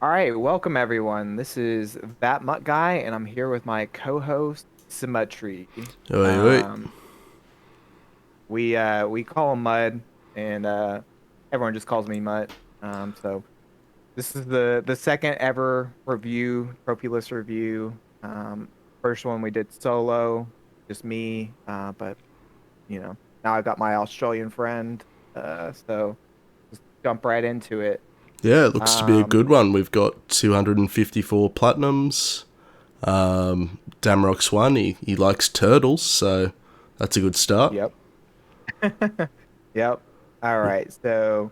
All right, welcome everyone. This is That Mutt Guy, and I'm here with my co-host Symmetry. Oi, oi. Um, we call him Mud, and everyone just calls me Mutt. So this is the second ever review, trophy list review. First one we did solo, just me. But now I've got my Australian friend. So just jump right into it. Yeah, it looks to be a Um, good one. We've got 254 platinums. Damorocks1, he likes turtles, so that's a good start. yep. Yep. All right. So,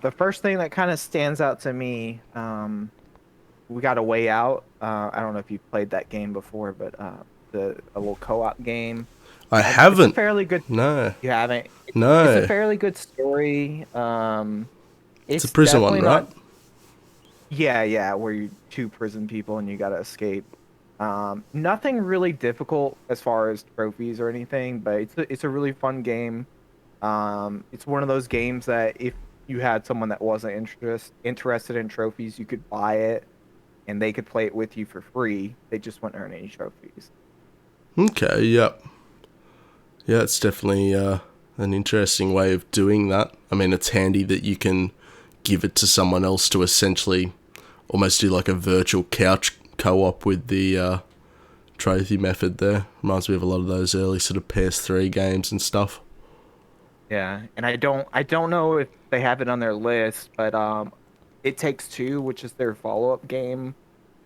the first thing that kind of stands out to me, we got a way out. I don't know if you've played that game before, but the a little co-op game. I It's a haven't. fairly good. No. You haven't. It's a No. fairly good story. It's a It's prison one, definitely right? not. Yeah, yeah, where you two prison people and you gotta escape. Nothing really difficult as far as trophies or anything, but it's a really fun game. It's one of those games that if you had someone that wasn't interested in trophies, you could buy it and they could play it with you for free. They just wouldn't earn any trophies. Okay, yep. Yeah, it's definitely an interesting way of doing that. I mean, it's handy that you can give it to someone else to essentially almost do like a virtual couch co-op with the trophy method there. Reminds me of a lot of those early sort of PS3 games and stuff. Yeah, and I don't know if they have it on their list, but It Takes Two, which is their follow-up game,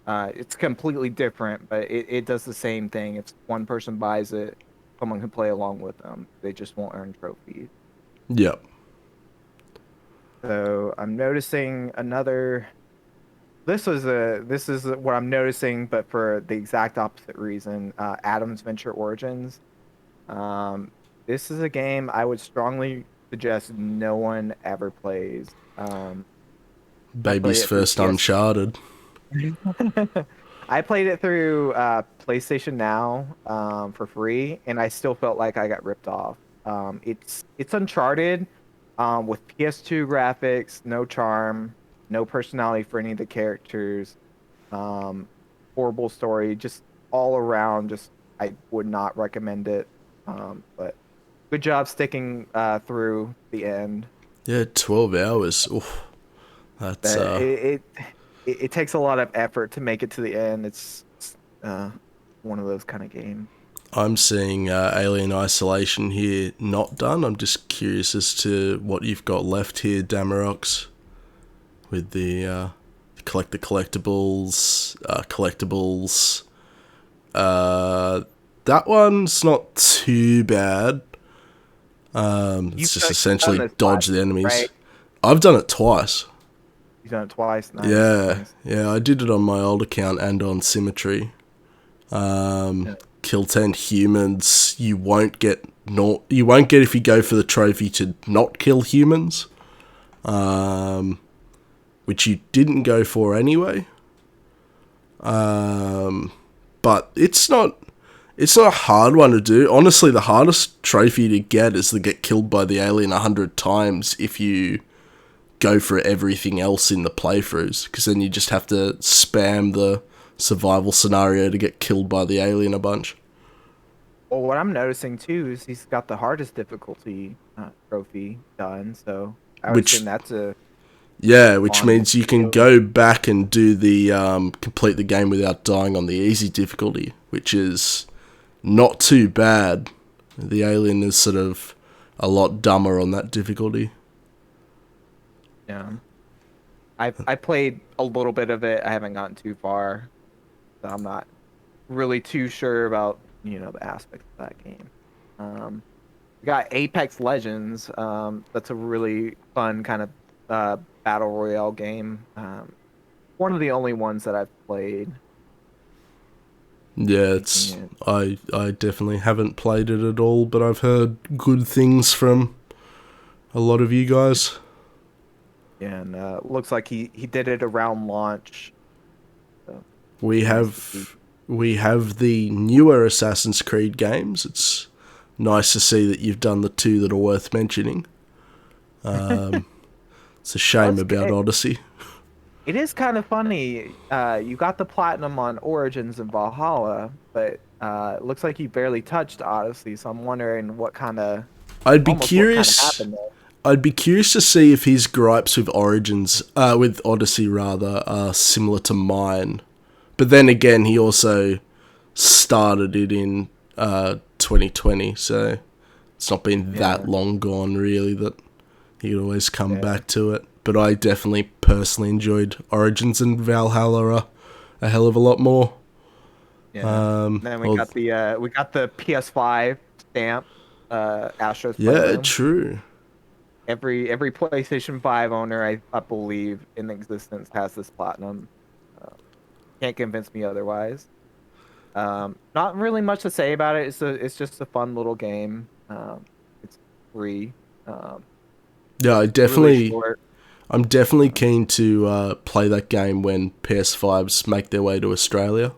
it's completely different, but it does the same thing. If one person buys it, someone can play along with them. They just won't earn trophies. Yep. So I'm noticing another. This is what I'm noticing, but for the exact opposite reason. Adam's Venture Origins. Um, this is a game I would strongly suggest no one ever plays. I played Baby's it through first PS. Uncharted. I played it through PlayStation Now for free, and I still felt like I got ripped off. It's Uncharted with PS2 graphics, no charm, no personality for any of the characters, um, horrible story, just all around. Just I would not recommend it. But good job sticking through the end. Yeah, 12 hours. Oof. That's, But it takes a lot of effort to make it to the end. It's one of those kind of games. I'm seeing Alien Isolation here not done. I'm just curious as to what you've got left here, Damorocks, with the collect the collectibles. Uh, that one's not too bad. It's just You've done essentially this dodge twice, the enemies. right? I've done it twice. You've done it twice. Nice, Yeah, nice. yeah, I did it on my old account and on Symmetry. Yeah. Kill 10 humans. You won't get if you go for the trophy to not kill humans, which you didn't go for anyway. But it's not a hard one to do. Honestly, the hardest trophy to get is to get killed by the alien 100 times if you go for everything else in the playthroughs, because then you just have to spam the survival scenario to get killed by the alien a bunch. Well, what I'm noticing too is he's got the hardest difficulty trophy done. So I would assume Which, that's a yeah, which on means you can alien. go back and do the complete the game without dying on the easy difficulty, which is not too bad. The alien is sort of a lot dumber on that difficulty. Yeah. I played a little bit of it. I haven't gotten too far, so I'm not really too sure about the aspects of that game. Um, we got Apex Legends. That's a really fun kind of battle royale game. One of the only ones that I've played. Yeah, Making it's it, I definitely haven't played it at all, but I've heard good things from a lot of you guys. and looks like he did it around launch. So We nice to see. have we have the newer Assassin's Creed games. It's nice to see that you've done the two that are worth mentioning. It's a Well, shame about Odyssey. It is kind of funny. You got the platinum on Origins and Valhalla, but it looks like you barely touched Odyssey. So I'm wondering I'd be almost what kind of curious. happened there. I'd be curious to see if his gripes with Origins, with Odyssey rather, are similar to mine. But then again, he also started it in 2020, so it's not been that Yeah, long gone really that he could always come yeah, back to it. But I definitely personally enjoyed Origins and Valhalla a hell of a lot more. yeah. Then Well, we got the PS5 stamp, Astro's yeah, Playroom. true. Every PlayStation 5 owner, I believe, in existence has this platinum. Uh, can't convince me otherwise. Not really much to say about it. It's just a fun little game. It's free. Um, Yeah, really short. I'm definitely keen to play that game when PS5s make their way to Australia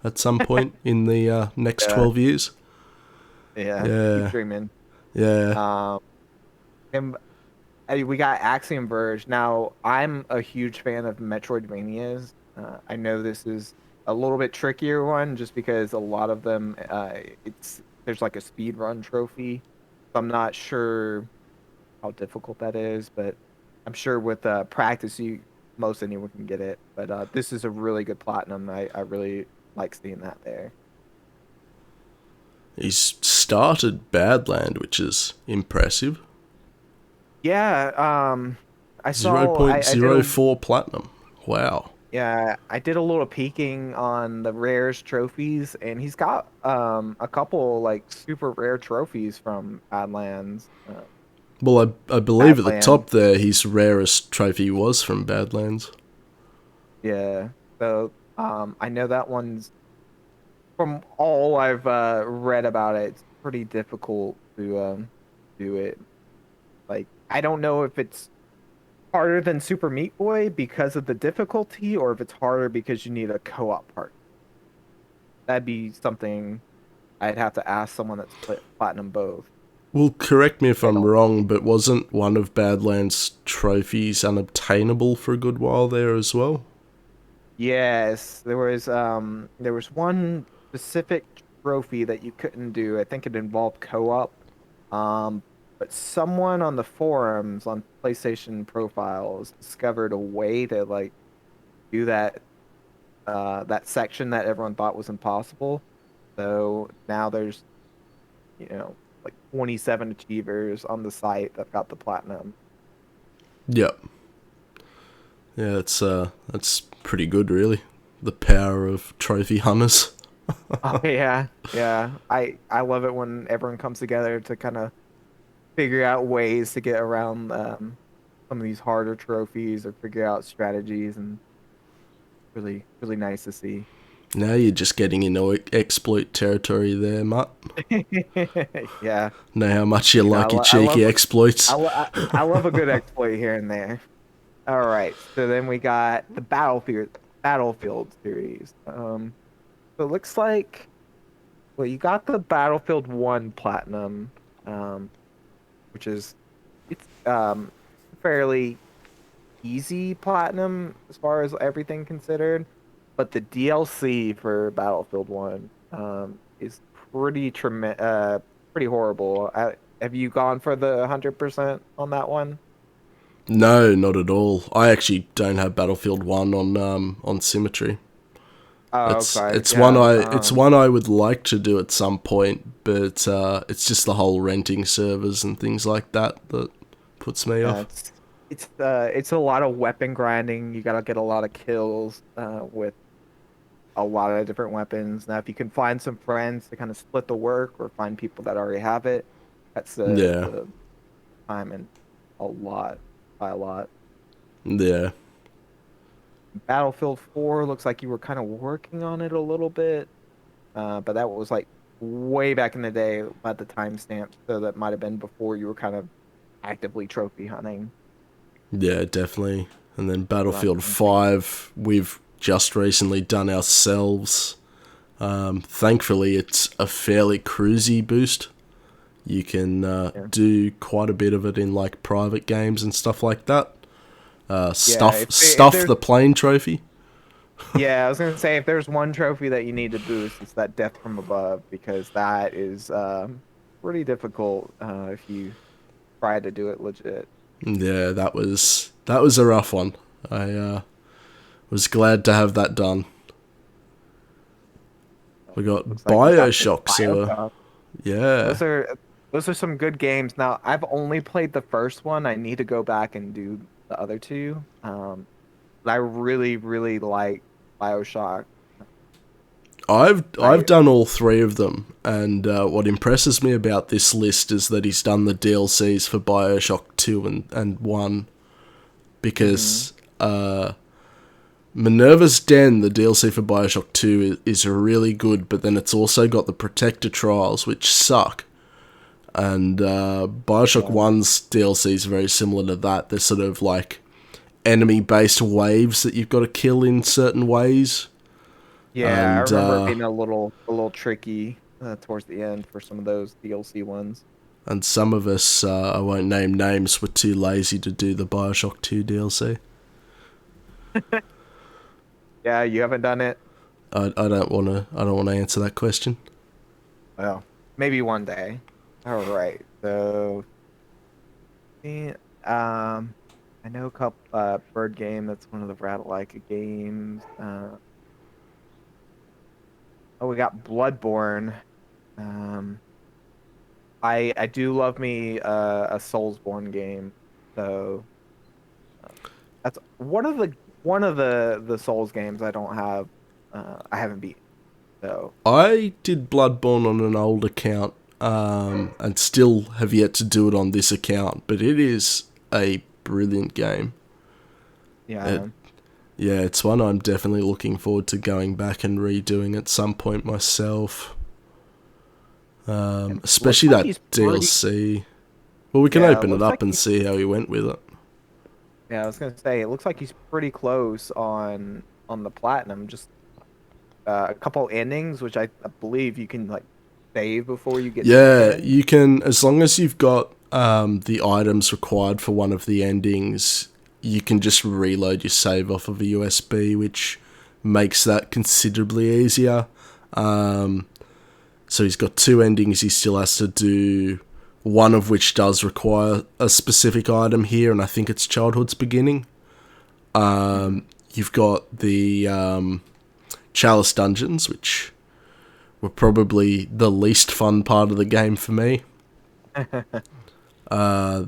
at some point in the next Yeah, 12 years. yeah. Keep Yeah, dreaming. yeah. Um, and we got Axiom Verge. Now, I'm a huge fan of Metroidvanias. I know this is a little bit trickier one just because a lot of them, there's like a speed run trophy. So I'm not sure how difficult that is, but I'm sure with practice, you most anyone can get it. But this is a really good platinum. I really like seeing that there. He's started Badland, which is impressive. Yeah, I did a 0.04 platinum. Wow. yeah, I did a little peeking on the rares trophies, and he's got a couple like super rare trophies from Badlands. Well, I believe at the Badlands, top there, his rarest trophy was from Badlands. yeah. So I know that one's from all I've read about it. It's pretty difficult to do it. Like I don't know if it's harder than Super Meat Boy because of the difficulty, or if it's harder because you need a co-op part. That'd be something I'd have to ask someone that's platinum both. Well, correct me if I I'm don't. wrong, but wasn't one of Badlands' trophies unobtainable for a good while there as well? Yes, there was one specific trophy that you couldn't do. I think it involved co-op. Um, but someone on the forums on PlayStation profiles discovered a way to like do that section that everyone thought was impossible. So now there's, like 27 achievers on the site that got the platinum. Yep. Yeah, that's pretty good, really. The power of trophy hunters. Oh yeah, yeah. I love it when everyone comes together to kind of figure out ways to get around some of these harder trophies or figure out strategies, and really nice to see. Now you're just getting into exploit territory there, Mutt. Yeah, Know how much you you know, like your I cheeky love exploits. I love a good exploit here and there. All right, so then we got the Battlefield series. So it looks like, well, you got the Battlefield 1 Platinum, um, which is it's fairly easy platinum as far as everything considered, but the DLC for Battlefield 1 is pretty horrible. Have you gone for the 100% on that one? No, not at all. I actually don't have Battlefield 1 on Symmetry. Oh, It's okay. it's one Yeah. I would like to do at some point, but it's just the whole renting servers and things like that that puts me Yeah, off. it's a lot of weapon grinding. You gotta get a lot of kills with a lot of different weapons. Now, if you can find some friends to kind of split the work or find people that already have it, that's Yeah, the time and a lot by a lot. yeah, Battlefield 4 looks like you were kind of working on it a little bit, but that was like way back in the day at the timestamp, so that might have been before you were kind of actively trophy hunting. yeah, definitely. And then So I'm, Battlefield I'm pretty, 5, we've just recently done ourselves. Thankfully, it's a fairly cruisy boost. You can yeah. do quite a bit of it in like private games and stuff like that. Yeah, if Stuff there's the plane trophy. yeah, I was gonna say if there's one trophy that you need to boost, it's that death from above because that is pretty difficult if you try to do it legit. Yeah, that was a rough one. I was glad to have that done. We got Looks like we got the Bioshock, so Bioshock. yeah. Those are those are some good games. Now I've only played the first one. I need to go back and do the other two. But I really like Bioshock. I've I done all three of them, and what impresses me about this list is that he's done the DLCs for Bioshock 2 and 1, mhm. because Minerva's Den, the DLC for Bioshock 2, is really good, but then it's also got the Protector Trials, which suck. And Bioshock Yeah. 1's DLC is very similar to that. They're sort of like enemy based waves that you've got to kill in certain ways. Yeah, I And remember it being a little tricky towards the end for some of those DLC ones. some of us, I won't name names, were too lazy to do the Bioshock 2 DLC. Yeah, you haven't done it? I don't wanna answer that question. Well, maybe one day. All right. So, eh, I know a couple Bird Game, that's one of the Ratalaika games. Oh, we got Bloodborne. Um I do love me a Soulsborne game. So, uh, that's one of the Souls games I don't have I haven't beaten. So, I did Bloodborne on an old account, and still have yet to do it on this account, but it is a brilliant game. It, yeah. yeah, it's one I'm definitely looking forward to going back and redoing at some point myself. And looks Especially like that he's pretty DLC. Well, we can yeah, open it looks up like and he's see how he went with it. yeah, I was gonna say it looks like he's pretty close on the platinum. Just a couple endings, which I believe you can like save before you get to the Yeah, end. you can, as long as you've got the items required for one of the endings, you can just reload your save off of a USB, which makes that considerably easier. Um, so he's got two endings he still has to do, one of which does require a specific item here, and I think it's Childhood's Beginning. Hmm. You've got the Chalice Dungeons, which were probably the least fun part of the game for me.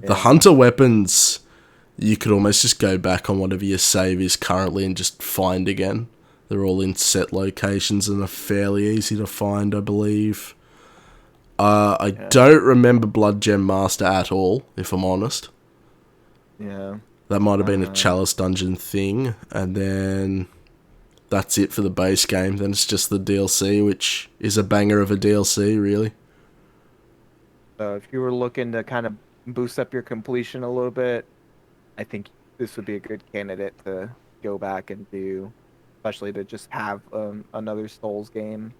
The Yeah. hunter weapons, you could almost just go back on whatever your save is currently and just find again. They're all in set locations and are fairly easy to find, I believe. I Yeah. don't remember Blood Gem Master at all, if I'm honest. Yeah. That might have been a Um, Chalice Dungeon thing, and then that's it for the base game. Then it's just the DLC, which is a banger of a DLC, really. so if you were looking to kind of boost up your completion a little bit, I think this would be a good candidate to go back and do, especially to just have another Souls game,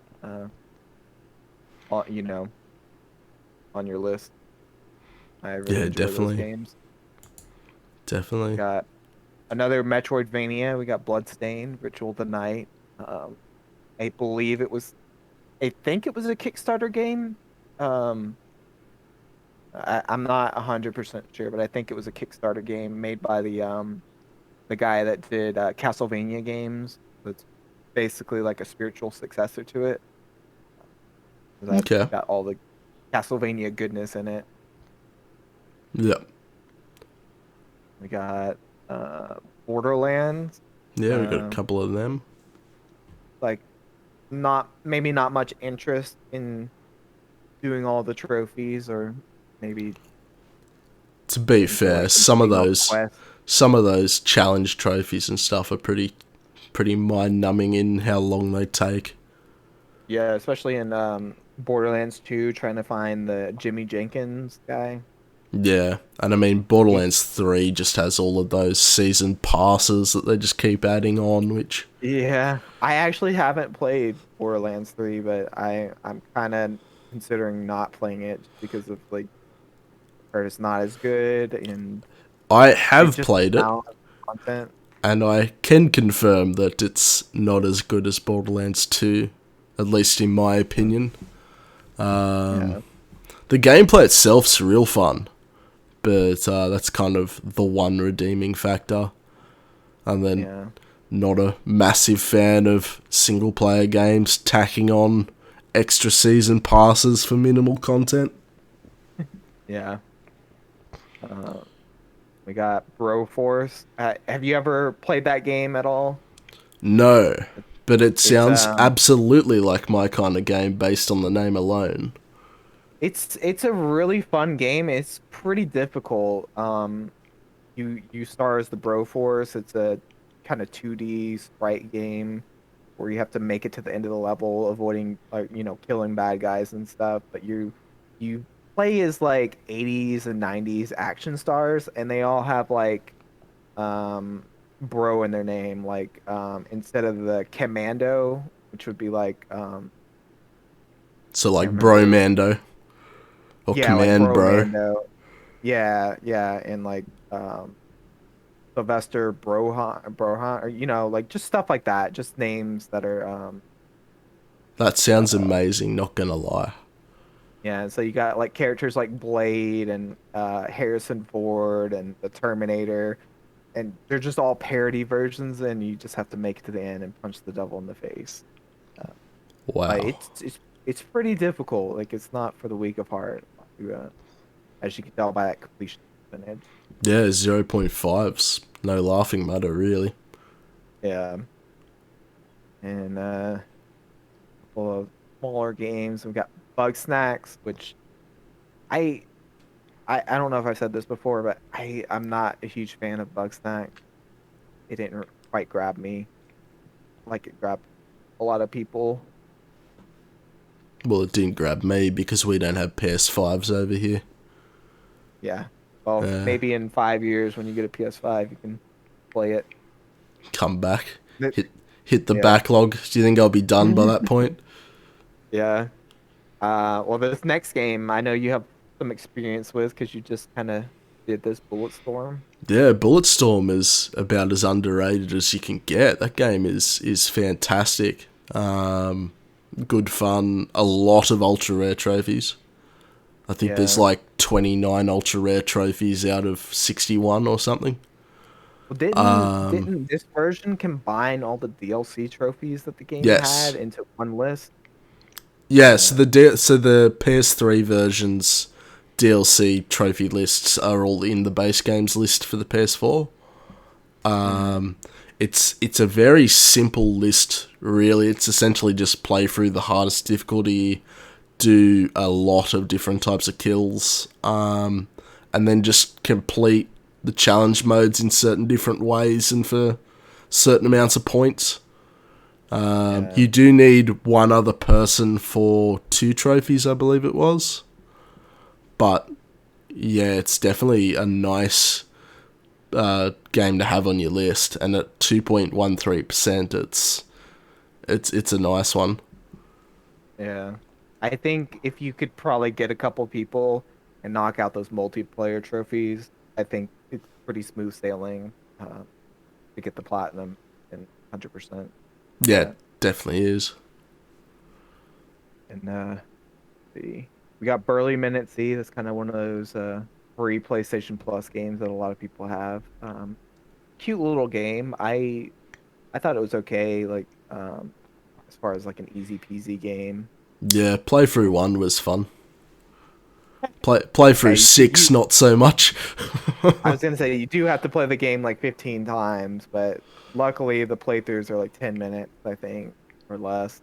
on, on your list. I really Yeah, enjoy those definitely. games. Definitely. Got another Metroidvania. We got Bloodstained, Ritual of the Night. Um, I believe it was. I think it was a Kickstarter game. Um, I'm not 100% sure, but I think it was a Kickstarter game made by the guy that did Castlevania games. That's basically like a spiritual successor to it. That's Okay. got all the Castlevania goodness in it. Yep. We got uh Borderlands. Yeah, we got a Um, couple of them. like not maybe not much interest in doing all the trophies or maybe To be into fair, like completing all the quests. some of those challenge trophies and stuff are pretty mind numbing in how long they take. Yeah, especially in Borderlands 2 trying to find the Jimmy Jenkins guy. Yeah, and I mean He, Borderlands 3 just has all of those season passes that they just keep adding on, which yeah, I actually haven't played Borderlands 3, but I'm kind of considering not playing it just because of like heard it's not as good and I it have just played it. sounds content. and I can confirm that it's not as good as Borderlands 2, at least in my opinion. Yeah, The gameplay itself's real fun, but that's kind of the one redeeming factor. And then yeah, not a massive fan of single player games tacking on extra season passes for minimal content. yeah. Uh, we got Broforce. Have you ever played that game at all? No, but it It's sounds absolutely like my kind of game based on the name alone. it's a really fun game. It's pretty difficult. You start as the Broforce. It's a kind of 2D sprite game where you have to make it to the end of the level, avoiding like killing bad guys and stuff. But you play as like 80s and 90s action stars, and they all have like bro in their name. Like instead of the commando, which would be like So I like can't remember. Bromando or Yeah, like Command bro Bro. mando. Yeah, yeah, and like Sylvester Brohan, or like just stuff like that, just names that are That sounds uh amazing, not gonna lie. yeah, so you got like characters like Blade and Harrison Ford and the Terminator, and they're just all parody versions, and you just have to make it to the end and punch the devil in the face. Uh, like Wow. it's pretty difficult. Like it's not for the weak of heart, as you can tell by that completion percentage. Yeah, 0.5's no laughing matter, really. Yeah, and couple of smaller games. We've got Bug Snacks, which I I don't know if I've said this before, but I'm not a huge fan of Bug Snacks. It didn't quite grab me like it grabbed a lot of people. Well, it didn't grab me because we don't have PS5s over here. Yeah. Well, maybe in 5 years when you get a PS5, you can play it. Come back, But- hit hit the Yeah. backlog. Do you think I'll be done by that point? Yeah. Well, this next game I know you have some experience with because you just kind of did this Bulletstorm. Yeah, Bulletstorm is about as underrated as you can get. That game is fantastic. Good fun. A lot of ultra rare trophies. I think there's Yeah. like 29 ultra rare trophies out of 61 or something. Well, didn't this version combine all the DLC trophies that the game had Yes. into one list? Yeah, so Yeah. the PS3 version's DLC trophy lists are all in the base games list for the PS4. Mm, It's a very simple list, really. It's essentially just play through the hardest difficulty, do a lot of different types of kills, and then just complete the challenge modes in certain different ways and for certain amounts of points. yeah. You do need one other person for 2 trophies, I believe it was. But yeah, it's definitely a nice game to have on your list, and at 2.13%, it's a nice one. Yeah. I think if you could probably get a couple people and knock out those multiplayer trophies, I think it's pretty smooth sailing to get the platinum and 100%. Yeah, it That. definitely is. And see. We got Burly Minute C. That's kind of one of those free PlayStation Plus games that a lot of people have. Cute little game. I thought it was okay, like as far as like an easy peasy game. Yeah, playthrough 1 was fun. Yeah, Playthrough 6, not so much. I was gonna say you do have to play the game like 15 times, but luckily the playthroughs are like 10 minutes, I think, or less.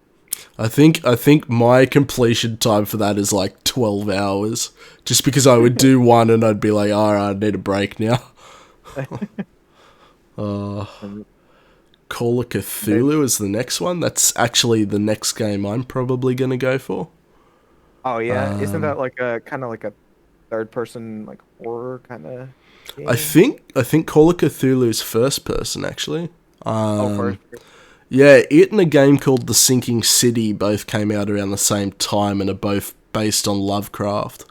I think my completion time for that is like 12 hours. Just because I would do one and I'd be like, alright, I need a break now. And Call of they, Cthulhu is the next one. That's actually the next game I'm probably going to go for. oh yeah, isn't that like a kind of like a third person like horror kind of I game? think I think Call of Cthulhu is first person actually. Oh, first. Yeah, it and a game called The Sinking City both came out around the same time and are both based on Lovecraft.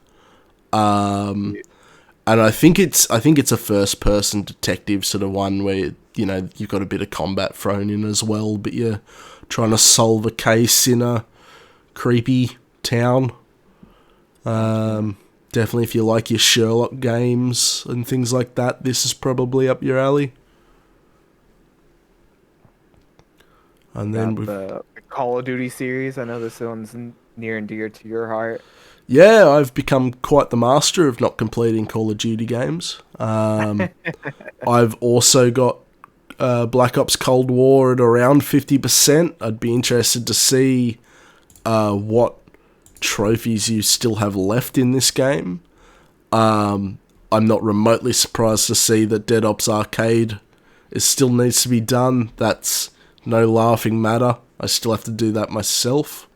And I think it's a first person detective sort of one where, you know, you've got a bit of combat thrown in as well, but you're trying to solve a case in a creepy town. Definitely if you like your Sherlock games and things like that, this is probably up your alley. And then Got we've the Call of Duty series. I know this one's near and dear to your heart. yeah, I've become quite the master of not completing Call of Duty games. I've also got Black Ops Cold War at around 50%. I'd be interested to see what trophies you still have left in this game. I'm not remotely surprised to see that Dead Ops Arcade still needs to be done. That's no laughing matter. I still have to do that myself.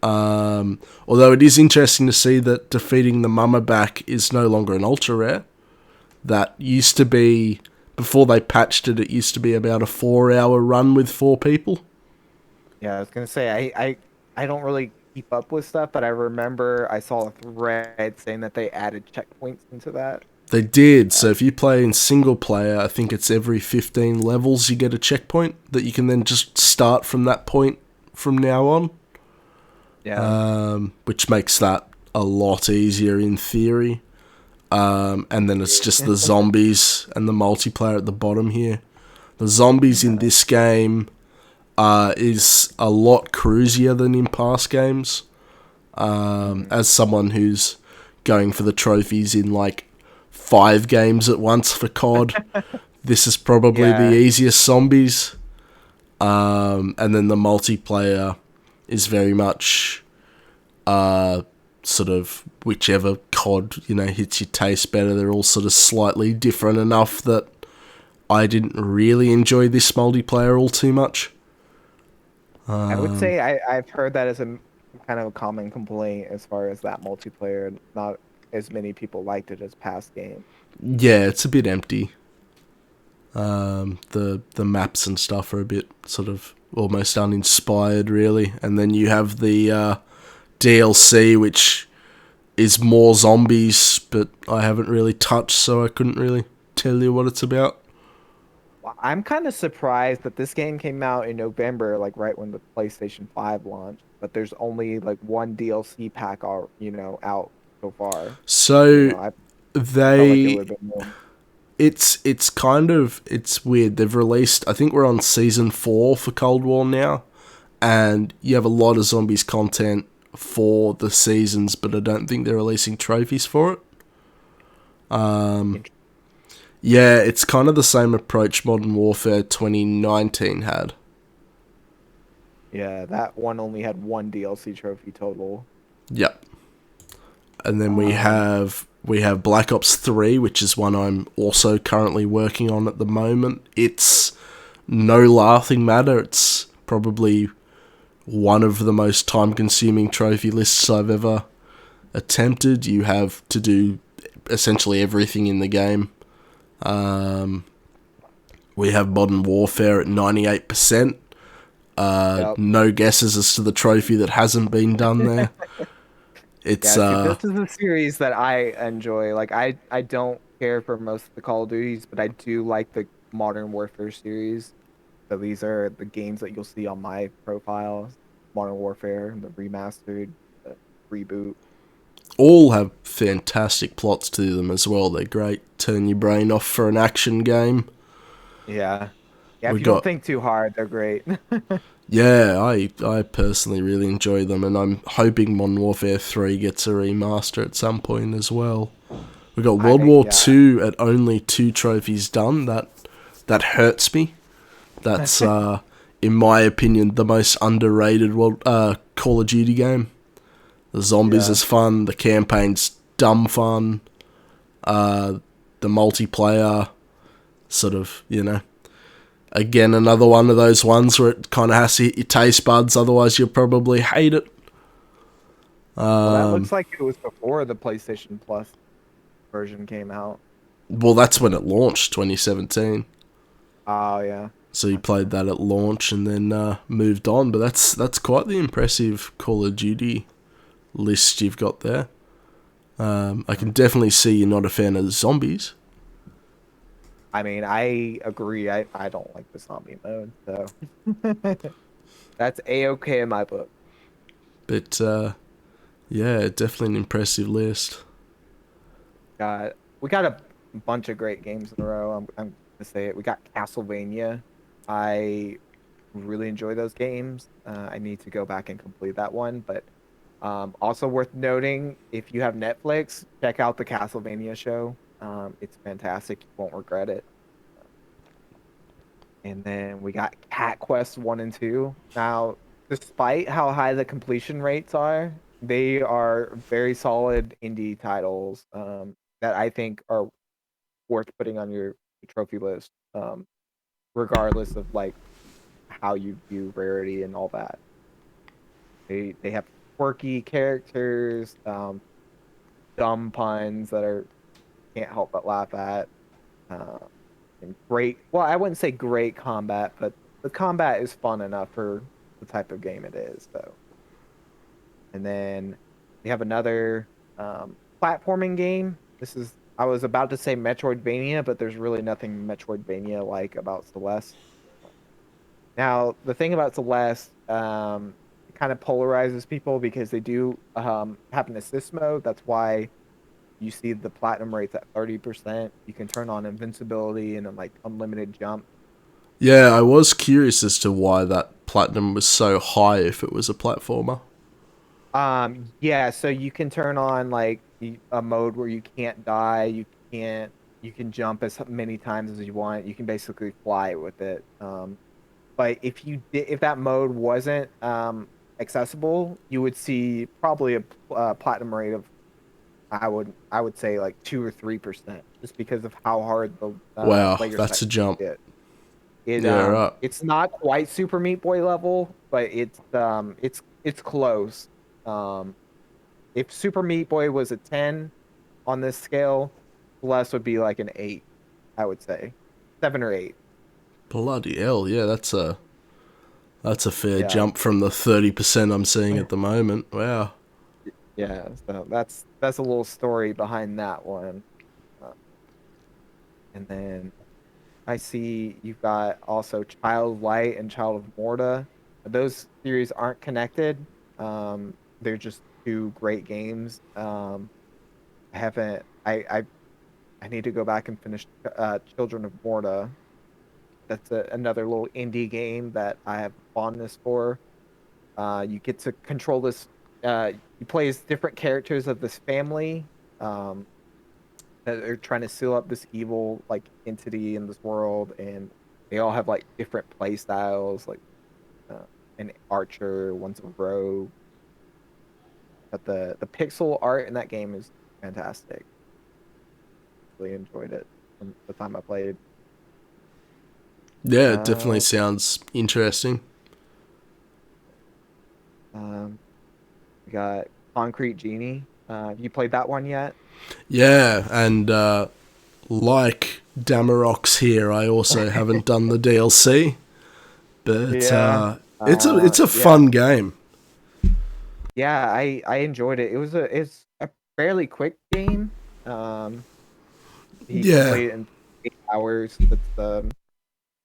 Although it is interesting to see that defeating the Mama back is no longer an ultra rare. That used to be, before they patched it, it used to be about a 4 hour run with 4 people. Yeah, I was gonna say I don't really keep up with stuff, but I remember I saw a thread saying that they added checkpoints into that. They did, so if you play in single player, I think it's every 15 levels you get a checkpoint that you can then just start from that point from now on. Yeah. Which makes that a lot easier in theory. And then it's just the zombies and the multiplayer at the bottom here. The zombies in this game is a lot cruisier than in past games. As someone who's going for the trophies in like 5 games at once for COD, this is probably Yeah. the easiest zombies. And then the multiplayer is very much sort of whichever COD, you know, hits your taste better. They're all sort of slightly different enough that I didn't really enjoy this multiplayer all too much. I would say I've heard that as a kind of a common complaint as far as that multiplayer. Not as many people liked it as past games. Yeah, it's a bit empty. The maps and stuff are a bit sort of almost uninspired, really. And then you have the DLC, which is more zombies, but I haven't really touched, so I couldn't really tell you what it's about. Well, I'm kind of surprised that this game came out in November, like right when the PlayStation 5 launched, but there's only like one DLC pack out so far. So I felt like it they would have been more. it's kind of it's weird. They've released, I think we're on season 4 for Cold War now, and you have a lot of zombies content for the seasons, but I don't think they're releasing trophies for it. Yeah, it's kind of the same approach Modern Warfare 2019 had. Yeah, that one only had one DLC trophy total. Yep. And then we have Black Ops 3, which is one I'm also currently working on at the moment. It's no laughing matter. It's probably one of the most time-consuming trophy lists I've ever attempted. You have to do essentially everything in the game. We have Modern Warfare at 98%. Yep. No guesses as to the trophy that hasn't been done there. It's Yeah, see, this is a series that I enjoy. Like I don't care for most of the Call of Duties, but I do like the Modern Warfare series. So these are the games that you'll see on my profile. Modern Warfare, the remastered, the reboot. all have fantastic plots to them as well. They're great. Turn your brain off for an action game. Yeah. Yeah, if We you don't got think too hard, they're great. Yeah, I personally really enjoy them, and I'm hoping Modern Warfare 3 gets a remaster at some point as well. We got World War Yeah. 2 at only 2 trophies done. That hurts me. That's in my opinion the most underrated Call of Duty game. The zombies Yeah. is fun, the campaign's dumb fun, the multiplayer sort of, you know. Again, another one of those ones where it kind of has to hit your taste buds, otherwise you'll probably hate it. Well, that looks like it was before the PlayStation Plus version came out. Well, that's when it launched, 2017. Oh, yeah. So you played that at launch and then moved on. But that's quite the impressive Call of Duty list you've got there. I can definitely see you're not a fan of zombies, I mean, I agree. I don't like the zombie mode, so that's a-okay in my book. but yeah, definitely an impressive list. We got a bunch of great games in a row. I'm gonna say it. We got Castlevania. I really enjoy those games. I need to go back and complete that one, but also worth noting, if you have Netflix, check out the Castlevania show. It's fantastic. You won't regret it. And then we got Cat Quest 1 and 2. Now, despite how high the completion rates are, they are very solid indie titles that I think are worth putting on your trophy list, regardless of like how you view rarity and all that. They have quirky characters, dumb puns that are can't help but laugh at. Uh, and great. Well, I wouldn't say great combat, but the combat is fun enough for the type of game it is. So, and then we have another platforming game. This is I was about to say Metroidvania, but there's really nothing Metroidvania like about Celeste. Now, the thing about Celeste, it kind of polarizes people because they do have an assist mode. That's why you see the platinum rates at 30%. You can turn on invincibility and like unlimited jump. Yeah, I was curious as to why that platinum was so high if it was a platformer. Yeah, so you can turn on like a mode where you can't die, you can jump as many times as you want. You can basically fly with it. But if that mode wasn't accessible, you would see probably a platinum rate of I would say like 2 or 3%, just because of how hard the Wow, player that's side a jump. is. Yeah, right. It's not quite Super Meat Boy level, but it's close. Um, if Super Meat Boy was a 10 on this scale, Celeste would be like an 8, I would say. 7 or 8. Bloody hell, yeah, that's a fair Yeah. jump from the 30% I'm seeing at the moment. Wow. Yeah, so that's a little story behind that one. Uh, and then I see you've got also Child of Light and Child of Morta. Those series aren't connected. They're just two great games. I haven't. I need to go back and finish Children of Morta. That's another little indie game that I have fondness for. You get to control this. You play as different characters of this family. Um, that are trying to seal up this evil like entity in this world, and they all have like different play styles, like uh, an archer, one's a rogue. But the pixel art in that game is fantastic. Really enjoyed it from the time I played. Yeah, it definitely Uh, sounds interesting. um, we got Concrete Genie. Have you played that one yet? Yeah, and like Damorocks here, I also haven't done the DLC, but Yeah. it's a Yeah. fun game. Yeah, I enjoyed it. It's a fairly quick game. Um, you can Yeah, play it in 8 hours. That's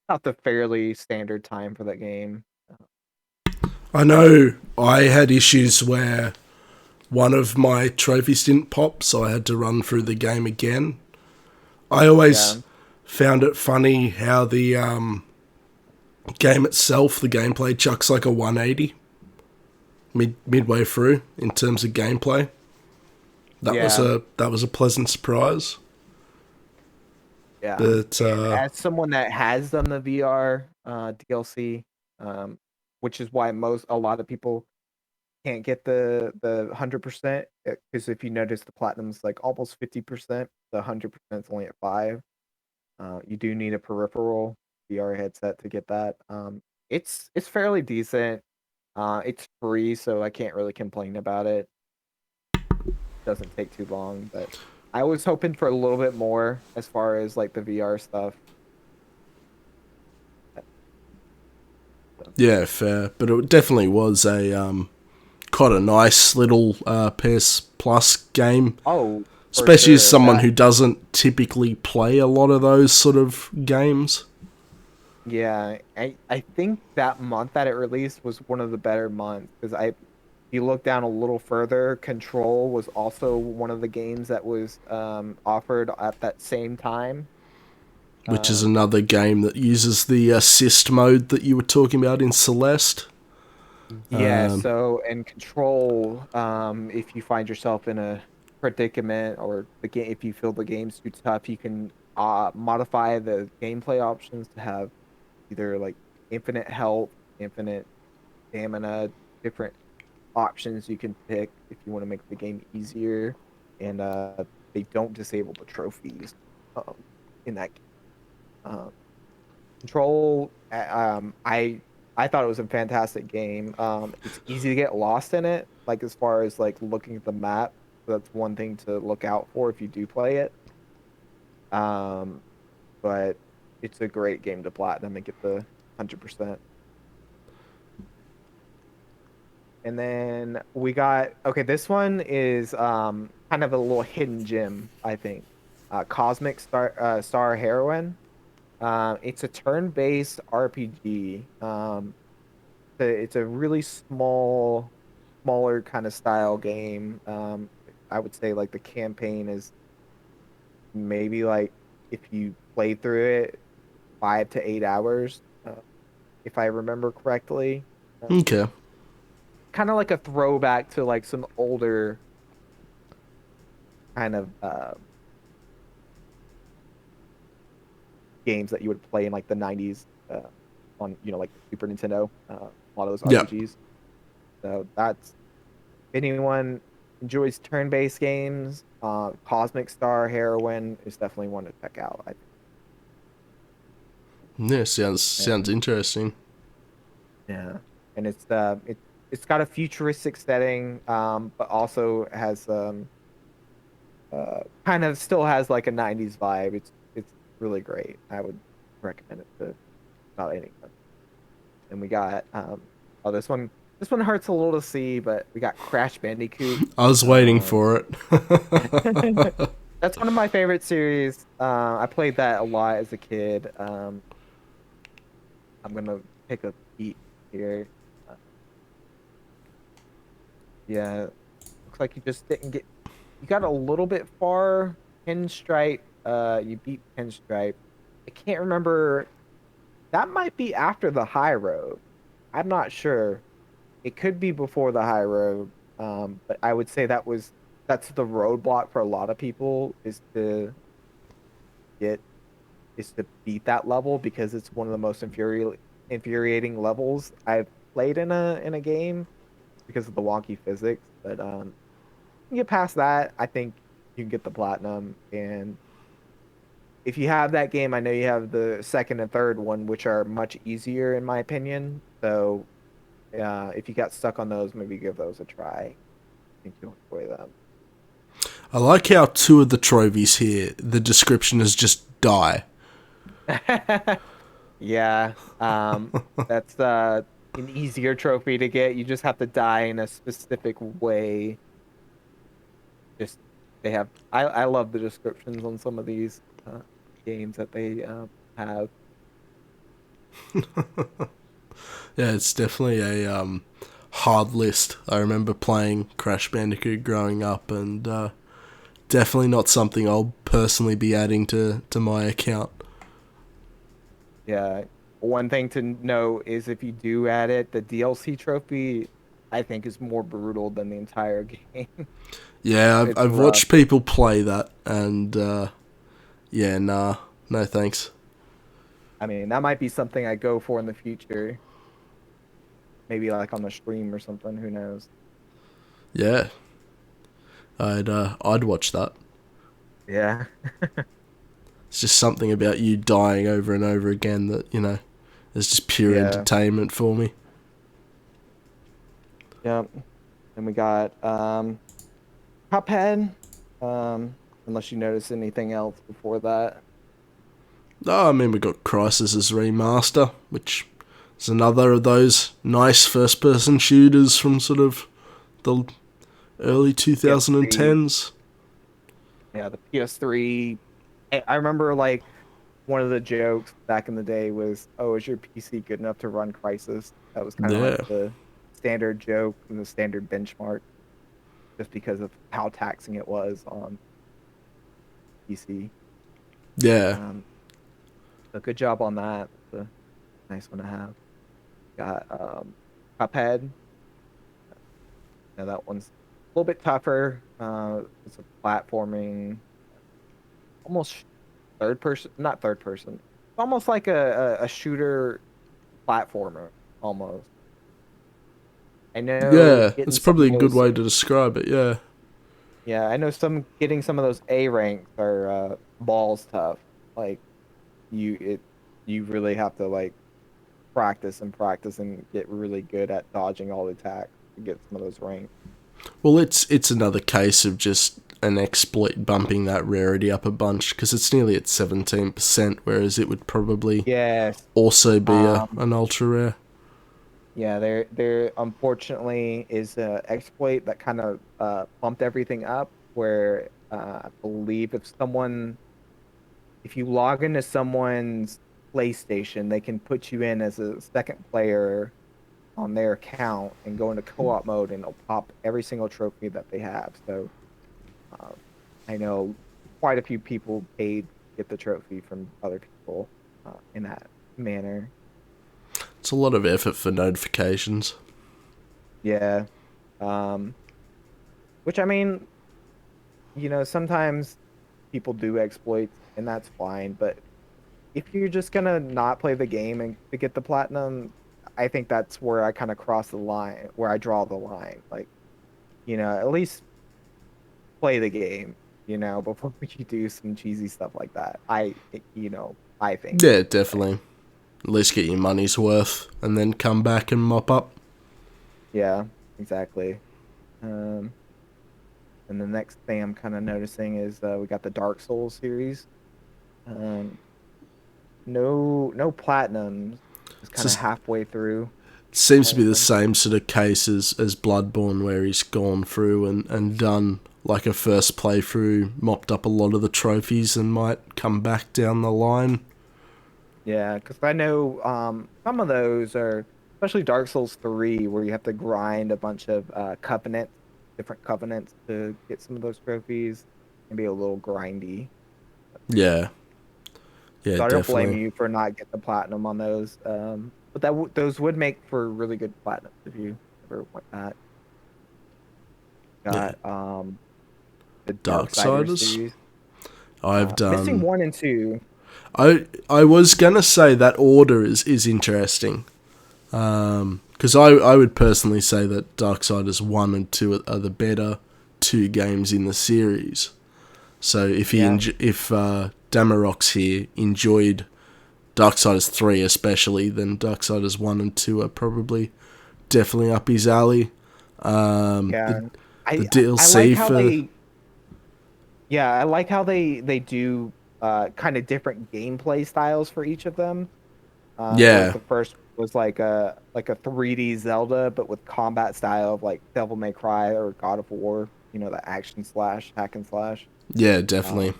not the fairly standard time for that game. I know I had issues where one of my trophies didn't pop, so I had to run through the game again. I Yeah, always found it funny how the game itself, the gameplay, chucks like a 180 midway through in terms of gameplay. yeah, That was a pleasant surprise. yeah. But And as someone that has done the VR DLC, um, which is why a lot of people can't get the 100%, because if you notice the platinum's like almost 50%, the 100% is only at 5. You do need a peripheral VR headset to get that. It's fairly decent. It's free, so I can't really complain about it. Doesn't take too long, but I was hoping for a little bit more as far as like the VR stuff. So, yeah, fair. But it definitely was a quite a nice little PS Plus game, Oh, for especially as sure. someone That who doesn't typically play a lot of those sort of games. Yeah, I think that month that it released was one of the better months because if you look down a little further, Control was also one of the games that was offered at that same time. Which is Um, another game that uses the assist mode that you were talking about in Celeste. yeah, so in Control, if you find yourself in a predicament or the game, if you feel the game's too tough, you can modify the gameplay options to have either like infinite health, infinite stamina, different options you can pick if you want to make the game easier, and they don't disable the trophies um, in that game. Um, Control, I thought it was a fantastic game. It's easy to get lost in it, like as far as like looking at the map. That's one thing to look out for if you do play it. Um, but it's a great game to platinum and get the 100%. And then we got okay, this one is kind of a little hidden gem, I think. Cosmic Star Heroine. It's a turn-based RPG. It's a really smaller kind of style game. I would say like the campaign is maybe like if you play through it 5 to 8 hours, if I remember correctly. Okay. Kind of like a throwback to like some older kind of games that you would play in like the 90s on like the Super Nintendo, a lot of those Yeah. RPGs. So that's if anyone enjoys turn-based games, Cosmic Star Heroine is definitely one to check out. I think. Yeah, sounds And interesting. yeah, and it's got a futuristic setting, but also has kind of still has like a 90s vibe. It's really great. I would recommend it to about anyone. And we got oh this one hurts a little to see, but we got Crash Bandicoot. I was waiting Um for it. that's one of my favorite series. I played that a lot as a kid. I'm gonna pick a beat here. Uh, yeah, looks like you just didn't get. You got a little bit far. Pinstripe. You beat Pinstripe. I can't remember. That might be after the high road. I'm not sure. It could be before the high road. But I would say that's the roadblock for a lot of people get is to beat that level because it's one of the most infuriating levels I've played in a game because of the wonky physics. But you get past that, I think you can get the platinum. And if you have that game, I know you have the second and third one, which are much easier in my opinion. So if you got stuck on those, maybe give those a try. I think you'll enjoy them. I like how two of the trophies here, the description is just die. Yeah, that's an easier trophy to get. You just have to die in a specific way. Just they have. I love the descriptions on some of these games that they have. Yeah, it's definitely a hard list. I remember playing Crash Bandicoot growing up, and definitely not something I'll personally be adding to my account. Yeah. One thing to know is if you do add it, the DLC trophy I think is more brutal than the entire game. Yeah, It's I've rough. watched people play that, and yeah, nah, no thanks. I mean, that might be something I go for in the future. Maybe like on the stream or something. Who knows? Yeah, I'd watch that. Yeah. It's just something about you dying over and over again that is just pure Yeah. entertainment for me. Yep. And we got Cuphead. Unless you notice anything else before that. Oh, I mean, we got Crysis's remaster, which is another of those nice first-person shooters from sort of The early PS3. 2010s. Yeah, the PS3. I remember like one of the jokes back in the day was, "Oh, is your PC good enough to run Crisis?" That was kind of like Yeah. the standard joke and the standard benchmark, just because of how taxing it was on PC. Yeah. Um, so good job on that. It's a nice one to have. Got Cuphead. Now that one's a little bit tougher. It's a platforming, almost third person, not third person, almost like a shooter platformer almost. I know Yeah. getting That's some probably of a good those, way to describe it. Yeah. yeah, I know some getting some of those A ranks are balls tough. Like it, you really have to like practice and practice and get really good at dodging all the attacks to get some of those ranks. Well, it's another case of just an exploit bumping that rarity up a bunch because it's nearly at 17%, whereas it would probably Yes. also be Um, an ultra rare. Yeah, there unfortunately is a exploit that kind of bumped everything up where I believe if you log into someone's PlayStation, they can put you in as a second player on their account and go into co-op mode and it'll pop every single trophy that they have. So uh, I know quite a few people paid to get the trophy from other people in that manner. It's a lot of effort for notifications. Yeah. Um, which I mean, sometimes people do exploits and that's fine, but if you're just gonna not play the game and to get the platinum, I think that's where I kind of cross the line, where I draw the line. Like, at least play the game, before you do some cheesy stuff like that. I think. Yeah, definitely. At least get your money's worth and then come back and mop up. Yeah, exactly. Um, and the next thing I'm kind of noticing is we got the Dark Souls series. Um, no platinums, just It's kind of just halfway through seems to all be of the them. same sort of case as Bloodborne, where he's gone through and done like a first playthrough, mopped up a lot of the trophies, and might come back down the line. Yeah, because I know some of those are, especially Dark Souls 3, where you have to grind a bunch of different covenants to get some of those trophies, and be a little grindy. Yeah, yeah, So I don't blame definitely. you for not getting the platinum on those. But those would make for really good platinum if you ever want that. Yeah, Got the Darksiders Darksiders. series. I've Missing done. 1 and 2. I was gonna say that order is interesting. Because I would personally say that Darksiders 1 and 2 are the better two games in the series. So Yeah, if Damorocks here enjoyed Darksiders 3 especially, then Darksiders 1 and 2 are probably definitely up his alley. yeah. The I like DLC how for. they Yeah, I like how they do kind of different gameplay styles for each of them. Whereas Yeah, the first was like a 3D Zelda, but with combat style of like Devil May Cry or God of War, the action slash hack and slash. yeah, definitely. Um,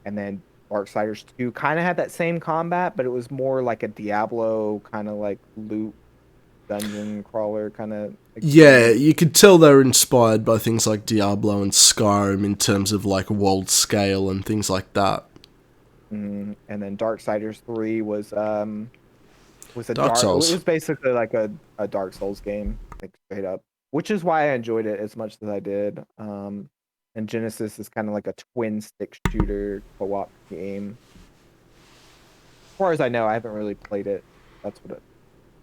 and then Darksiders 2 kind of had that same combat, but it was more like a Diablo kind of like loot dungeon crawler kind of Yeah, experience. you could tell they're inspired by things like Diablo and Skyrim in terms of like world scale and things like that. And then Darksiders 3 was a Dark dark. It Souls. was basically like a Dark Souls game, like straight up, which is why I enjoyed it as much as I did. And Genesis is kind of like a twin stick shooter co-op game. As far as I know, I haven't really played it. That's what it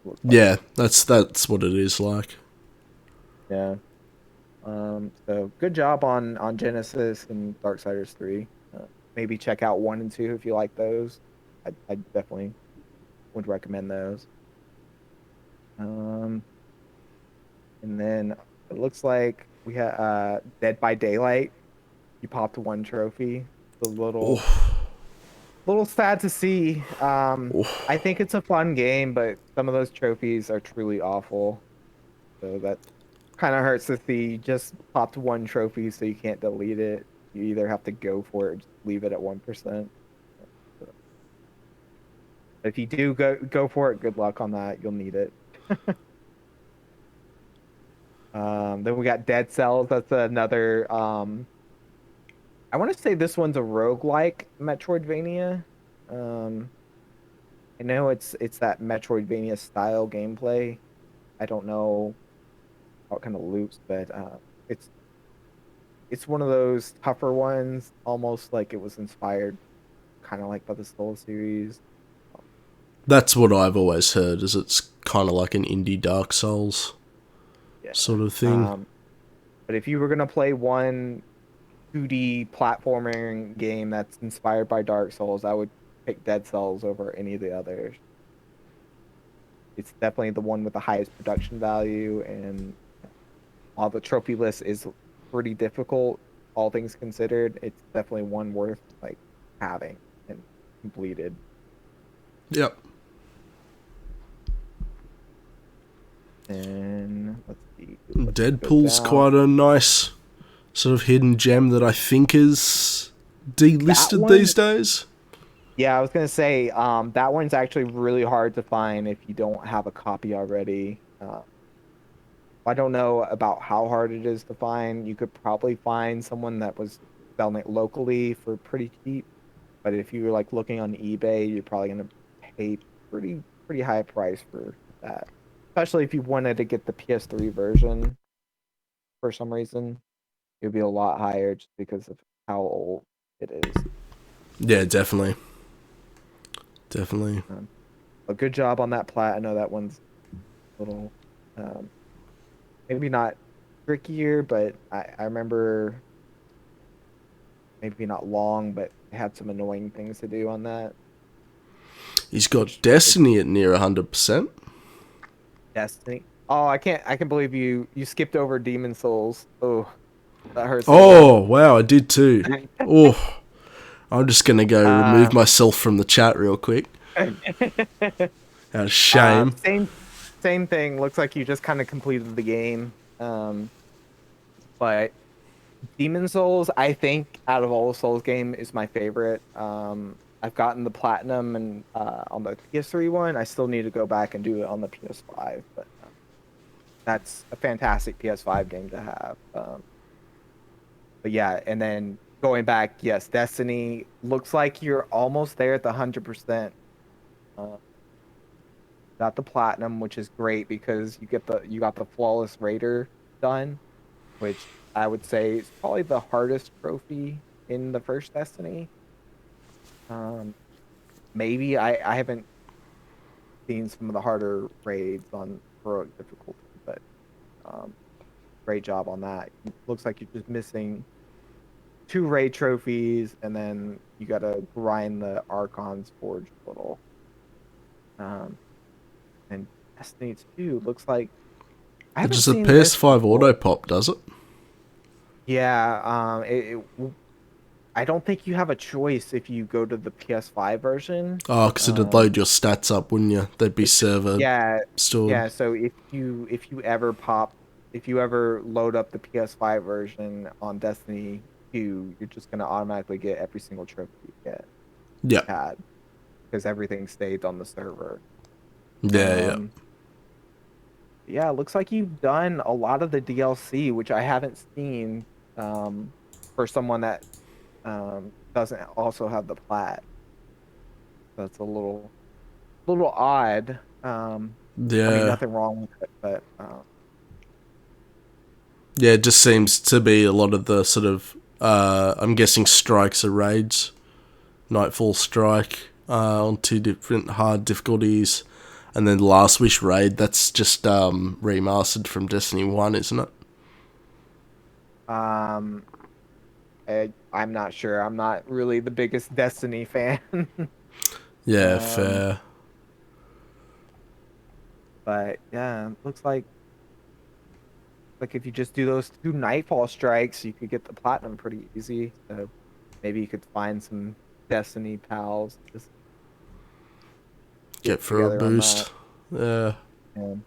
looks like. Yeah, that's what it is like. Yeah. So good job on Genesis and Darksiders 3. Maybe check out 1 and 2 if you like those. I definitely would recommend those. Um, And then it looks like we had Dead by Daylight. You popped 1 trophy. A little sad to see. I think it's a fun game, but some of those trophies are truly awful. So that's kind of hurts to see you just popped one trophy, so you can't delete it. You either have to go for it or just leave it at 1%. If you do go for it, good luck on that. You'll need it. Then we got Dead Cells. That's another. I want to say this one's a roguelike Metroidvania. Um, I know it's that Metroidvania style gameplay. I don't know what kind of loops, but it's it's one of those tougher ones, almost like it was inspired, kind of like by the Soul series. That's what I've always heard. Is it's kind of like an indie Dark Souls Yeah. sort of thing. Um, but if you were gonna play one 2D platforming game that's inspired by Dark Souls, I would pick Dead Cells over any of the others. It's definitely the one with the highest production value, and while the trophy list is pretty difficult, all things considered, it's definitely one worth like having and completed. Yep. And let's see, let's go Deadpool's down. quite a nice sort of hidden gem that I think is That delisted these one, days. yeah, I was gonna say, that one's actually really hard to find if you don't have a copy already. I don't know about how hard it is to find. You could probably find someone that was selling it locally for pretty cheap, but if you were like looking on eBay, you're probably gonna pay pretty high price for that. Especially if you wanted to get the PS3 version for some reason, it would be a lot higher just because of how old it is. Yeah, definitely. Definitely. A good job on that plat. I know that one's a little um, maybe not trickier, but I remember maybe not long, but I had some annoying things to do on that, He's got which is Destiny at near 100%. Destiny. Oh, I can't believe you skipped over Demon Souls. Oh, that hurts a Oh, little. wow, I did too. Oh, I'm just going to go remove Uh, myself from the chat real quick. Out of shame. same same thing. Looks like you just kind of completed the game. But Demon Souls, I think out of all the Souls game is my favorite. I've gotten the platinum and on the PS3 one. I still need to go back and do it on the PS5, but that's a fantastic PS5 game to have. But yeah, and then going back, yes, Destiny looks like you're almost there at the 100%. Uh, got the platinum, which is great because you got the flawless raider done, which I would say is probably the hardest trophy in the first Destiny. Um, maybe I haven't seen some of the harder raids on heroic difficulty, but um, great job on that. Looks like you're just missing two raid trophies, and then you gotta grind the Archon's Forge a little. Um, and Destiny 2 looks like I It's haven't just a seen this PS5 before. auto pop, does it? Yeah, I don't think you have a choice if you go to the PS5 version. Oh, because it'd Um, load your stats up, wouldn't you? They'd be server yeah, stored. yeah. So if you ever if you ever load up the PS5 version on Destiny 2, you're just gonna automatically get every single trophy you get Yeah. had because everything stayed on the server. Yeah, yeah. Um, yeah, it looks like you've done a lot of the DLC, which I haven't seen for someone that doesn't also have the plat. That's a little odd. I mean, Yeah. nothing wrong with it, but Yeah, it just seems to be a lot of the sort of, I'm guessing strikes are raids. Nightfall Strike on two different hard difficulties. And then Last Wish Raid, that's just remastered from Destiny 1, isn't it? um, I'm not sure. I'm not really the biggest Destiny fan. Yeah, um, fair. but yeah, looks like if you just do those two Nightfall strikes, you could get the platinum pretty easy. So maybe you could find some Destiny pals, just Get get for a together on that. boost. Yeah. And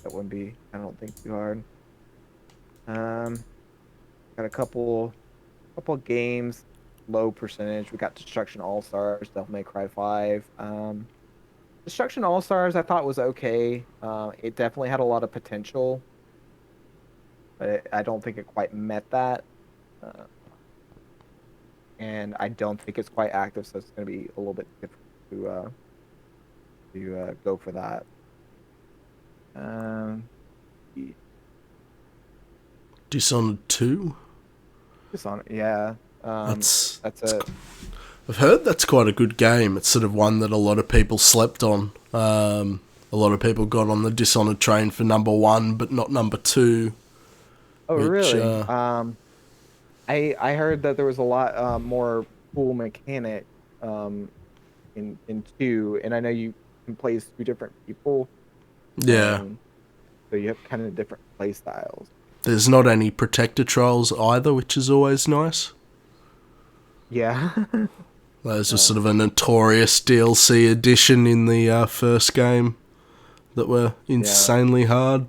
that wouldn't be, I don't think, too hard. Um, got a couple of games, low percentage. We got Destruction All Stars, Devil May Cry 5. Destruction All Stars I thought was okay. It definitely had a lot of potential, but I don't think it quite met that. Uh, and I don't think it's quite active, so it's going to be a little bit difficult to go for that. Um, Dishonored 2? Dishonored, yeah. That's, That's it. I've heard that's quite a good game. It's sort of one that a lot of people slept on. A lot of people got on the Dishonored train for number 1, but not number 2, Oh, which, really? I heard that there was a lot more cool mechanic um in two, and I know you can play as two different people, yeah, um, so you have kind of different play styles. there's not any Protector Trolls either, which is always nice. Yeah. Those were uh, sort of a notorious DLC edition in the first game that were yeah. insanely hard.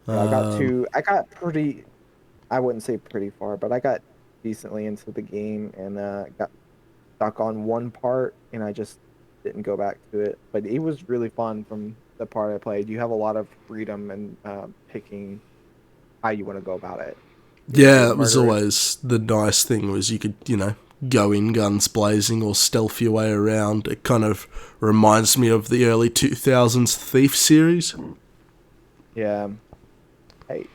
Yeah, I got Um, two. I got pretty. I wouldn't say pretty far, but I got decently into the game and got stuck on one part, and I just didn't go back to it. But it was really fun from the part I played. You have a lot of freedom and picking how you want to go about it. You want to yeah, do it was murder? always the nice thing was you could, go in guns blazing or stealth your way around. It kind of reminds me of the early 2000s Thief series. Yeah.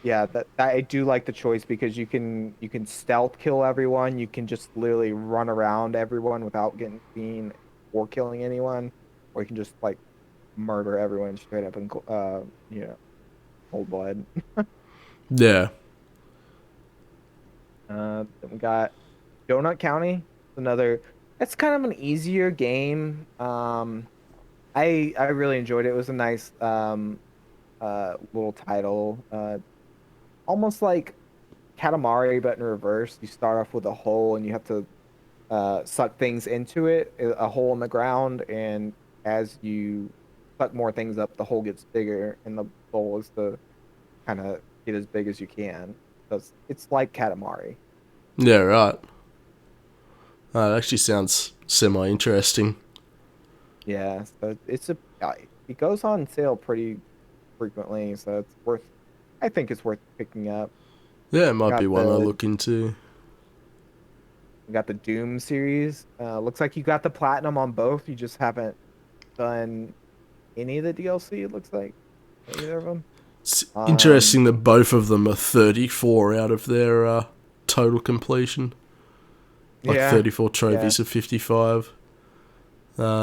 Yeah, that I do like the choice because you can stealth kill everyone. You can just literally run around everyone without getting seen or killing anyone, or you can just like murder everyone straight up in cold blood. Yeah. Then we got Donut County. Another. It's kind of an easier game. I really enjoyed it. It was a nice little title. Almost like Katamari, but in reverse. You start off with a hole and you have to suck things into it, a hole in the ground, and as you suck more things up, the hole gets bigger, and the goal is to kind of get as big as you can. So it's like Katamari. Yeah, right. It actually sounds semi interesting. Yeah, so it goes on sale pretty frequently, so it's worth. I think it's worth picking up. Yeah, it might be Got one I the look into. got the Doom series. Looks like you got the platinum on both. You just haven't done any of the DLC. It looks like either of them. It's Um, interesting that both of them are 34 out of their total completion. Like yeah, 34 yeah, trophies of 55.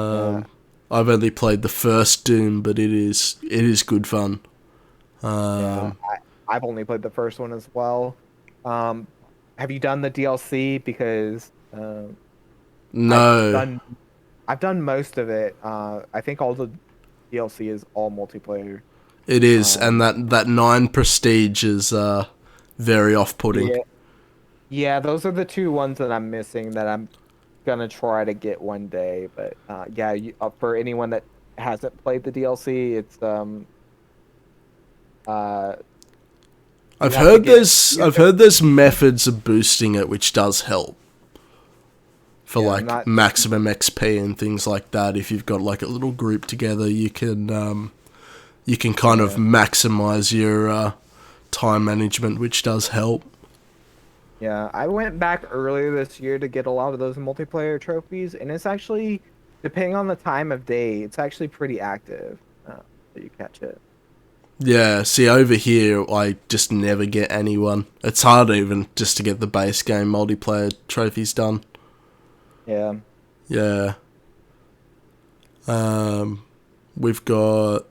yeah, Um, I've only played the first Doom, but it is good fun. yeah. Um, I've only played the first one as well. Um, have you done the DLC? Because I've no, done I've done most of it. I think all the DLC is all multiplayer. it is, and Um, that 9 prestige is very off-putting. yeah, yeah. Those are the two ones that I'm missing that I'm gonna try to get one day. But yeah, for anyone that hasn't played the DLC, it's uh you I've have to heard get there's you have I've to heard there's methods of boosting it which does help for yeah, I'm like not maximum XP and things like that. If you've got like a little group together, you can kind of yeah. maximize your time management, which does help. Yeah, I went back earlier this year to get a lot of those multiplayer trophies, and it's actually, depending on the time of day, it's actually pretty active. So you catch it. Yeah, see, over here, I just never get anyone. It's hard even just to get the base game multiplayer trophies done. Yeah. Yeah. Um, we've got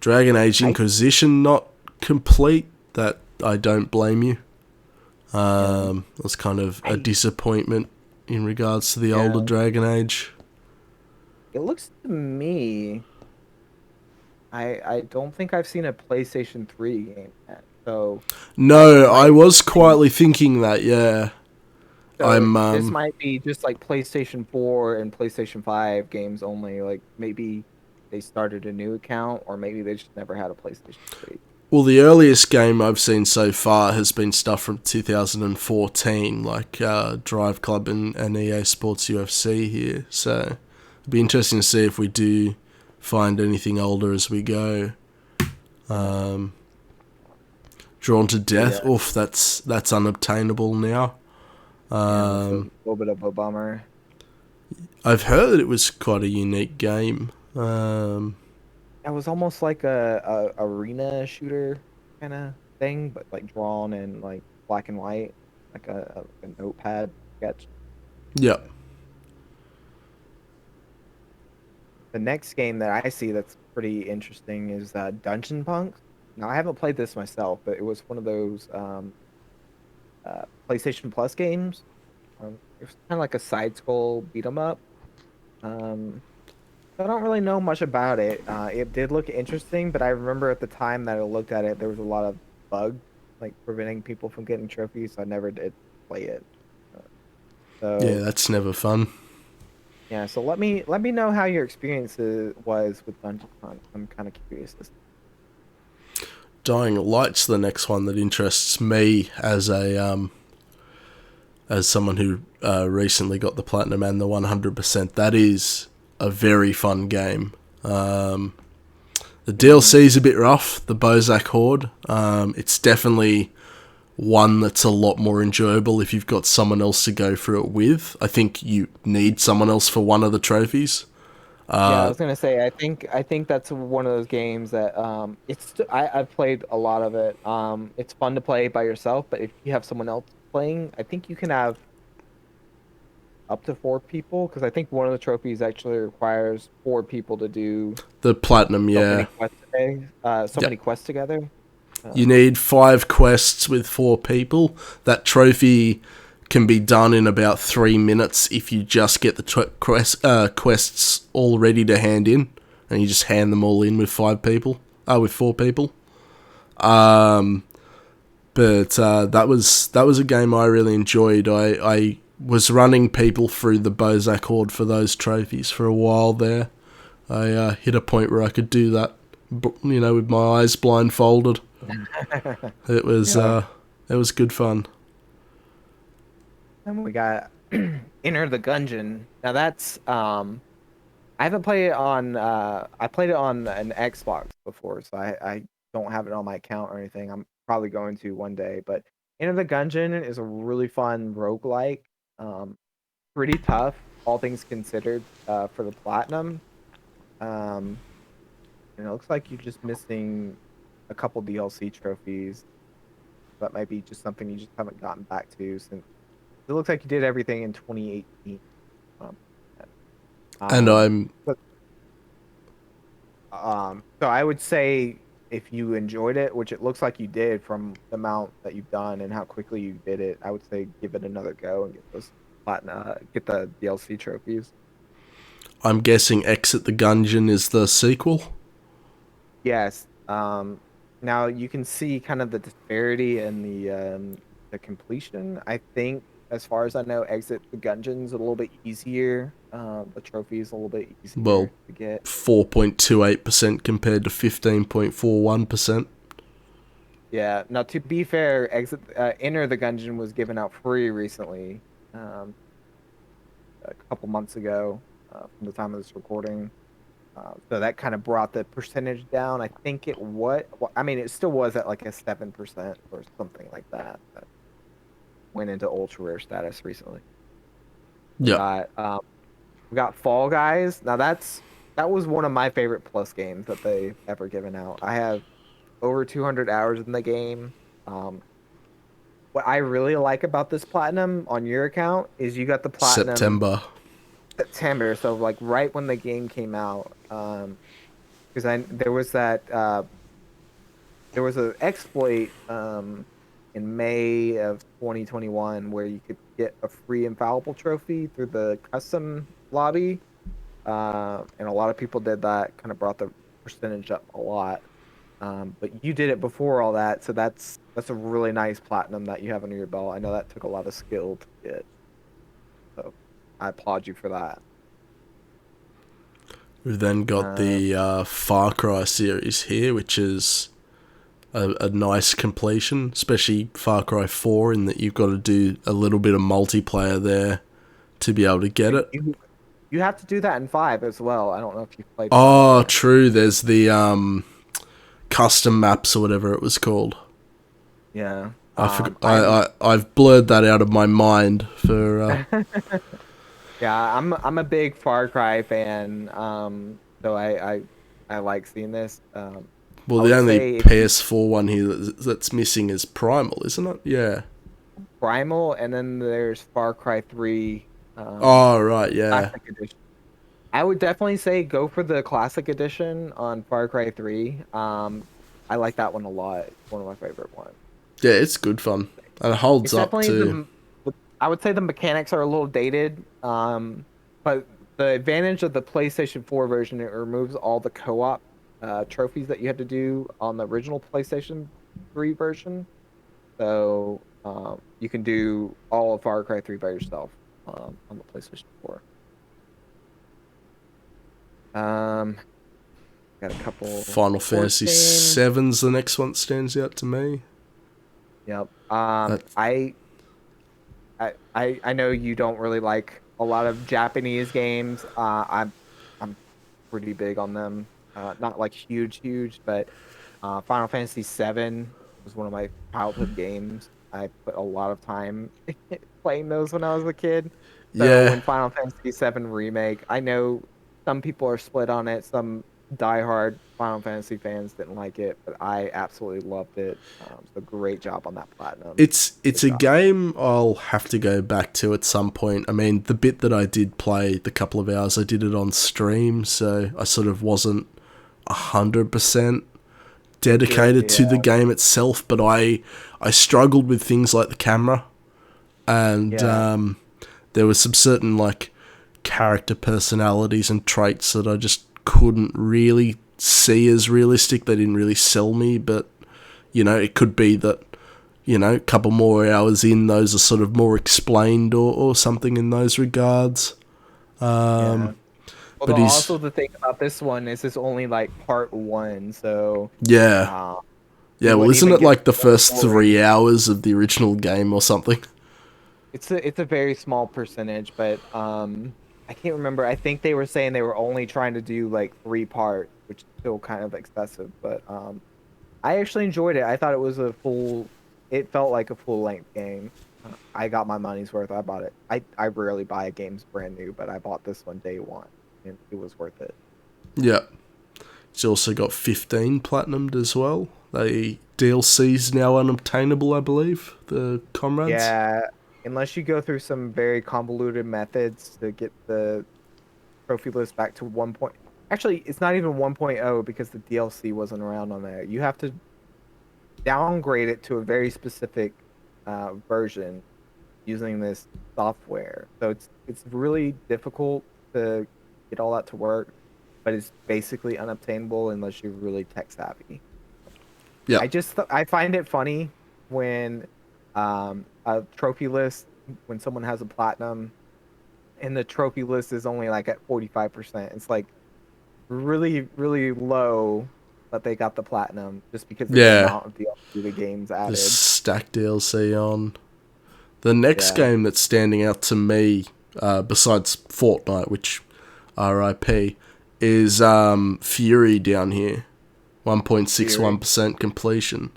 Dragon Age I Inquisition not complete. That I don't blame you. yeah. That's kind of a I disappointment in regards to the older yeah. Dragon Age. It looks to me, I don't think I've seen a PlayStation 3 game yet. So that No, I might was quietly thinking that. Yeah, so I'm. this might be just like PlayStation 4 and PlayStation 5 games only. Like maybe they started a new account, or maybe they just never had a PlayStation 3. Well, the earliest game I've seen so far has been stuff from 2014, like Drive Club and EA Sports UFC here. So it'd be interesting to see if we do find anything older as we go. Um, Drawn to Death, Yeah, oof, that's unobtainable now. yeah, that's a Um, little bit of a bummer. I've heard it was quite a unique game. It was almost like a arena shooter kind of thing, but like drawn in like black and white, like a notepad sketch. Yeah, The next game that I see that's pretty interesting is Dungeon Punks. Now, I haven't played this myself, but it was one of those PlayStation Plus games. It was kind of like a side scroll beat 'em up. Um, I don't really know much about it. It did look interesting, but I remember at the time that I looked at it, there was a lot of bugs like preventing people from getting trophies, so I never did play it. Uh, yeah, So that's never fun. yeah, so let me know how your experience was with Dungeon Hunt. I'm kind of curious. Dying Light's the next one that interests me as someone who recently got the platinum and the 100%. That is a very fun game. The Hmm. DLC is a bit rough, the Bozak Horde. It's definitely one that's a lot more enjoyable if you've got someone else to go through it with. I think you need someone else for one of the trophies. Yeah, I Uh, was gonna say I think that's one of those games that I've played a lot of it. It's fun to play by yourself, but if you have someone else playing, I think you can have up to four people because I think one of the trophies actually requires four people to do the platinum, so yeah. many quests so Yeah. many quests together. You Um, need 5 quests with 4 people. That trophy can be done in about 3 minutes if you just get the quests all ready to hand in, and you just hand them all in with 5 people. With 4 people. Um, but that was a game I really enjoyed. I was running people through the Bozak Horde for those trophies for a while there. I hit a point where I could do that, with my eyes blindfolded. It was yeah. uh, it was good fun. Then we got Enter the Gungeon. Now that's I haven't played it on I played it on an Xbox before, so I don't have it on my account or anything. I'm probably going to one day, but Enter the Gungeon is a really fun roguelike. Um Pretty tough, all things considered, for the platinum. Um and it looks like you're just missing a couple DLC trophies. That might be just something you just haven't gotten back to since it looks like you did everything in 2018. Um, And um, I'm but so I would say if you enjoyed it, which it looks like you did from the amount that you've done and how quickly you did it, I would say give it another go and get those platinum, get the DLC trophies. I'm guessing Exit the Gungeon is the sequel. Yes. Now you can see kind of the disparity in the completion. I think, as far as I know, Exit the Gungeon's a little bit easier. The trophy's a little bit Well, easier to get. 4.28% compared to 15.41%. Yeah. Now, to be fair, Enter the Gungeon was given out free recently, um, a couple months ago, from the time of this recording. So that kind of brought the percentage down. I think I mean, it still was at like a 7% or something like that. That went into ultra rare status recently. We Yep. got um, we got Fall Guys. Now that was one of my favorite Plus games that they've ever given out. I have over 200 hours in the game. Um, what I really like about this platinum on your account is you got the platinum September. September, so like right when the game came out. Because I there was an exploit in May of 2021 where you could get a free infallible trophy through the custom lobby. And a lot of people did that, kind of brought the percentage up a lot. But you did it before all that, so that's a really nice platinum that you have under your belt. I know that took a lot of skill to get, so I applaud you for that. We've then got Uh, the Far Cry series here, which is a nice completion, especially Far Cry 4, in that you've got to do a little bit of multiplayer there to be able to get it. You have to do that in 5 as well. I don't know if you've played 5 Oh, yet. true. There's the custom maps or whatever it was called. Yeah. I forgot. I'm I've blurred that out of my mind for. Yeah, I'm a big Far Cry fan. So I like seeing this. Well, I the would only say if you PS4 one here that's missing is Primal, isn't it? Yeah. Primal, and then there's Far Cry 3 Oh, right. Yeah. Classic Edition. I would definitely say go for the Classic Edition on Far Cry 3. I like that one a lot. It's one of my favorite ones. Yeah, it's good fun and it holds It's up definitely too. I would say the mechanics are a little dated. But the advantage of the PlayStation 4 version, it removes all the co-op trophies that you had to do on the original PlayStation 3 version. So you can do all of Far Cry 3 by yourself on the PlayStation 4. Um, got a couple Final sports Fantasy games. VII's the next one that stands out to me. Yep. That I know you don't really like a lot of Japanese games. I'm pretty big on them. Not like huge, but Final Fantasy VII was one of my childhood games. I put a lot of time playing those when I was a kid. So yeah, when Final Fantasy VII Remake, I know some people are split on it. Some diehard Final Fantasy fans didn't like it, but I absolutely loved it. So great job on that platinum. it's Good a job. game I'll have to go back to at some point. I mean, the bit that I did play, the couple of hours, I did it on stream, so I sort of wasn't 100% dedicated to the Yeah, game itself. But I struggled with things like the camera, and yeah, there was some certain like character personalities and traits that I just couldn't really see as realistic. They didn't really sell me, but it could be that a couple more hours in, those are sort of more explained or something in those regards. yeah. But Although he's also the thing about this one is it's only like part one, so yeah, uh, yeah. you Well, wouldn't isn't even it get the like the full first story. 3 hours of the original game or something? It's a very small percentage, but I can't remember. I think they were saying they were only trying to do like 3 parts, which is still kind of excessive, but I actually enjoyed it. I thought it was it felt like a full length game. I got my money's worth. I bought it. I rarely buy games brand new, but I bought this one day one, and it was worth it. Yeah. He's also got 15 platinumed as well. The DLC's now unobtainable, I believe. The comrades. Yeah, unless you go through some very convoluted methods to get the trophy list back to 1 point. Actually, it's not even 1.0 because the DLC wasn't around on there. You have to downgrade it to a very specific version using this software. So it's really difficult to get all that to work, but it's basically unobtainable unless you're really tech savvy. Yeah. I find it funny when a trophy list when someone has a platinum and the trophy list is only like at 45%. It's like really low, but they got the platinum just because of the Yeah. amount of DLC the game's The added. stack DLC on. The next Yeah. game that's standing out to me, besides Fortnite, which RIP, is Fury down here. Fury. 1.61% completion.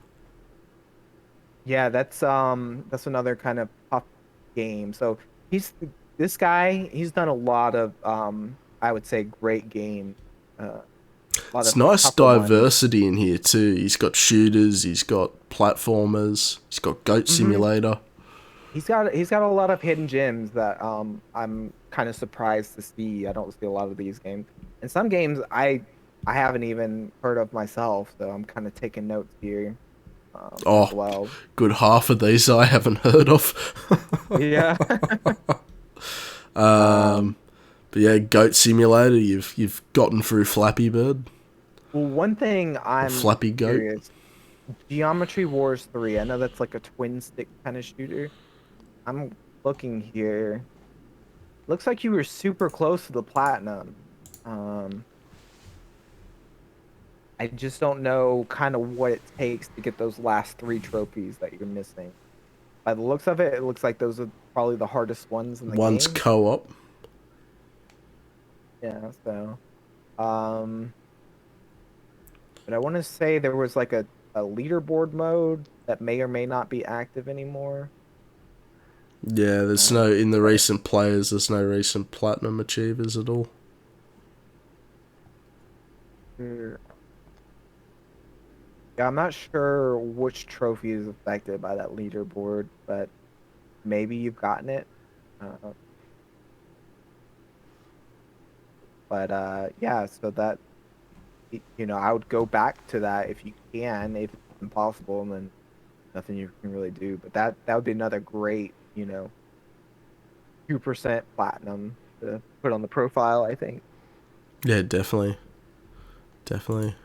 Yeah, that's another kind of tough game. So he's this guy, he's done a lot of I would say great games. A lot It's of nice tougher ones. diversity in here too. He's got shooters, he's got platformers, he's got Goat Hmm. Simulator. He's got a lot of hidden gems that I'm kind of surprised to see. I don't see a lot of these games. And some games I haven't even heard of myself, so I'm kind of taking notes here as Oh, well. good half of these I haven't heard of. Yeah. um, Um, but yeah, Goat Simulator, you've gotten through Flappy Bird well, one thing or I'm Flappy Goat. curious, Geometry Wars 3. I know that's like a twin stick kind of shooter. I'm looking here. Looks like you were super close to the platinum. Um, I just don't know kind of what it takes to get those last three trophies that you're missing. By the looks of it, it looks like those are probably the hardest ones in the One's game. co-op. Yeah, so um but I want to say there was like a leaderboard mode that may or may not be active anymore. Yeah, there's Uh, no in the but recent players. There's no recent platinum achievers at all. here- yeah, I'm not sure which trophy is affected by that leaderboard, but maybe you've gotten it. Uh, but yeah, so that I would go back to that if you can, if it's impossible, and then nothing you can really do. But that would be another great, 2% platinum to put on the profile, I think. Yeah, definitely, definitely.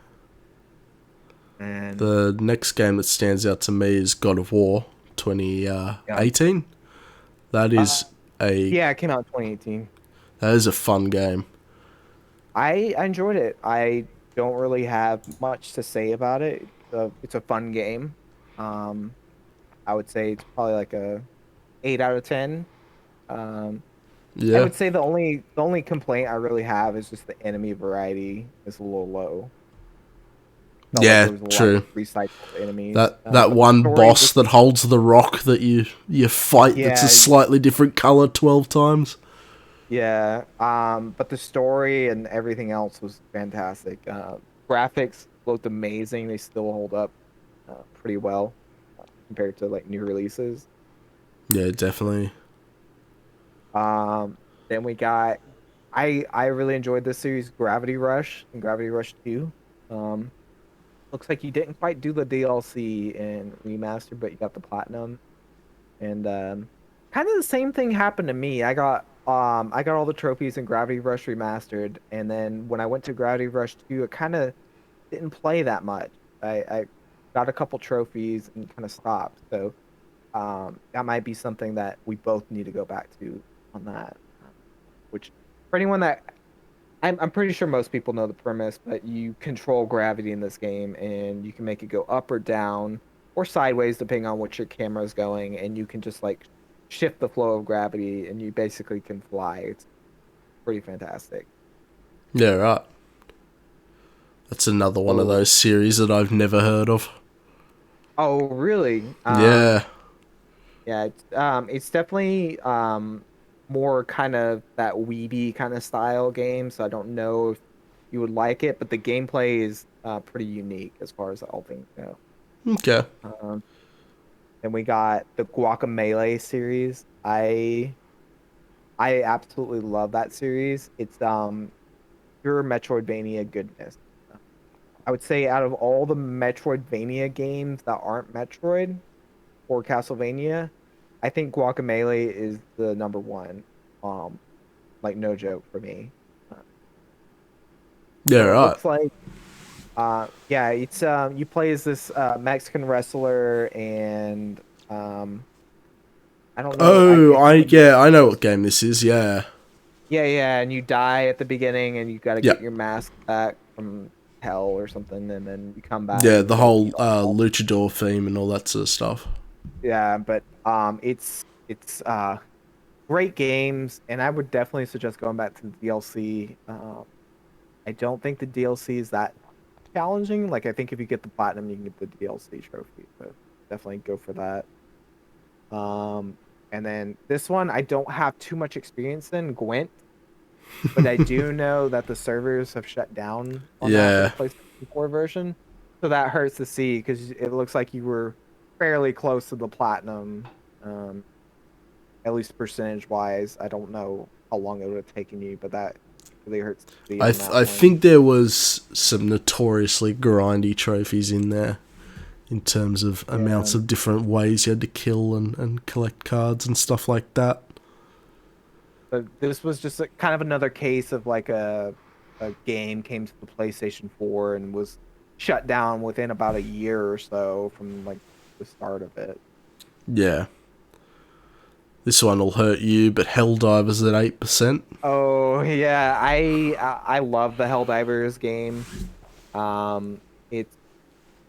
And The next game that stands out to me is God of War yeah, 2018. That uh, is a yeah, it came out in 2018. that is a fun game. I enjoyed it. I don't really have much to say about it. It's a fun game. Um, I would say it's probably like a 8 out of 10. Um, I Yeah, would say the only complaint I really have is just the enemy variety is a little low. Felt like yeah, there was a lot of true. recycled enemies. That But the one story boss was that holds the rock that you fight that's a yeah, slightly different color 12 times. yeah. But the story and everything else was fantastic. Graphics looked amazing. They still hold up pretty well compared to like new releases. Yeah, definitely. Um, then we got I really enjoyed this series, Gravity Rush and Gravity Rush 2. Um, Looks like you didn't quite do the DLC and remaster, but you got the platinum. And kind of the same thing happened to me. I got all the trophies in Gravity Rush remastered, and then when I went to Gravity Rush 2, it kind of didn't play that much. I got a couple trophies and kind of stopped. So that might be something that we both need to go back to on that. Which for anyone that I'm pretty sure most people know the premise, but you control gravity in this game, and you can make it go up or down or sideways depending on which your camera is going, and you can just like shift the flow of gravity, and you basically can fly. It's pretty fantastic. Yeah, right. That's another one of Oh, those series that I've never heard of. oh, really? Yeah, Yeah, it's definitely more kind of that weeby kind of style game. So I don't know if you would like it, but the gameplay is pretty unique as far as all things go. okay. Um, Then we got the Guacamelee series. I absolutely love that series. It's pure Metroidvania goodness. I would say out of all the Metroidvania games that aren't Metroid or Castlevania, I think Guacamelee is the number one. Like no joke for me. Uh, Yeah, so it right. looks like yeah, it's you play as this Mexican wrestler and I don't know. Oh, It's like I know what game this is. Yeah, yeah, and you die at the beginning, and you got to yeah, get your mask back from hell or something, and then you come back yeah. and you The got to whole beat all. luchador theme and all that sort of stuff. Yeah, but it's great games, and I would definitely suggest going back to the DLC. I don't think the DLC is that challenging. Like I think if you get the platinum, you can get the DLC trophy. So definitely go for that. And then this one I don't have too much experience in Gwent. But I do know that the servers have shut down on that for the Yeah, PlayStation 4 version. So that hurts to see because it looks like you were fairly close to the platinum, um, at least percentage wise. I don't know how long it would have taken you, but that really hurts to see on that I one. think there was some notoriously grindy trophies in there in terms of Yeah. amounts of different ways you had to kill and collect cards and stuff like that. But this was just kind of another case of like a game came to the PlayStation 4 and was shut down within about a year or so from like the start of it. Yeah, this one will hurt you, but Helldivers at 8%. Oh yeah, I love the Helldivers game. Um,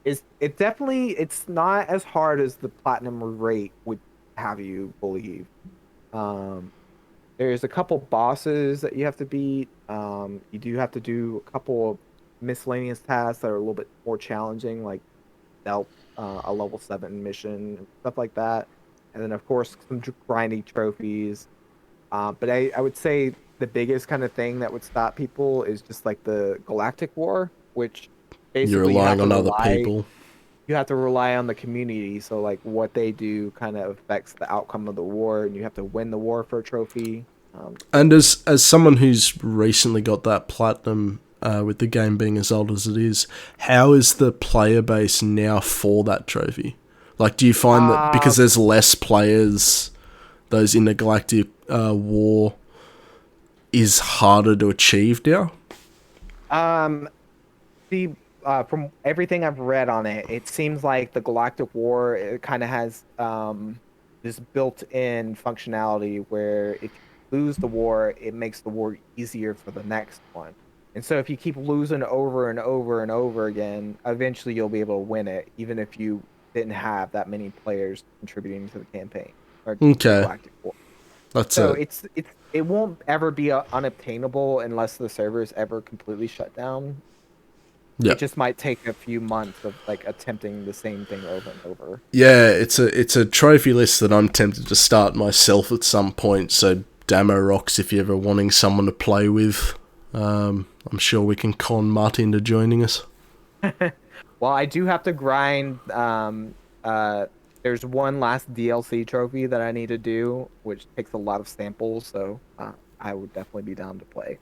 it's it definitely it's not as hard as the platinum rate would have you believe. Um, there's a couple bosses that you have to beat. You do have to do a couple of miscellaneous tasks that are a little bit more challenging, like stealth, a level 7 mission and stuff like that. And then of course some grindy trophies. But I would say the biggest kind of thing that would stop people is just like the Galactic War, which You're basically relying on other people. you have to rely on the community. So like what they do kind of affects the outcome of the war, and you have to win the war for a trophy. And as someone who's recently got that platinum, with the game being as old as it is, how is the player base now for that trophy? Like, do you find that Uh, because there's less players, those intergalactic war is harder to achieve now? um, the from everything I've read on it, it seems like the Galactic War it kind of has this built-in functionality where if you lose the war, it makes the war easier for the next one. And so if you keep losing over and over and over again, eventually you'll be able to win it, even if you didn't have that many players contributing to the campaign or the Okay, Galactic War. that's So it. it won't ever be unobtainable unless the server is ever completely shut down. It Yep. just might take a few months of like attempting the same thing over and over. Yeah, it's a trophy list that I'm tempted to start myself at some point. So Damorocks, if you're ever wanting someone to play with, I'm sure we can con Mutt into joining us. Well, I do have to grind. There's one last DLC trophy that I need to do, which takes a lot of samples. So I would definitely be down to play.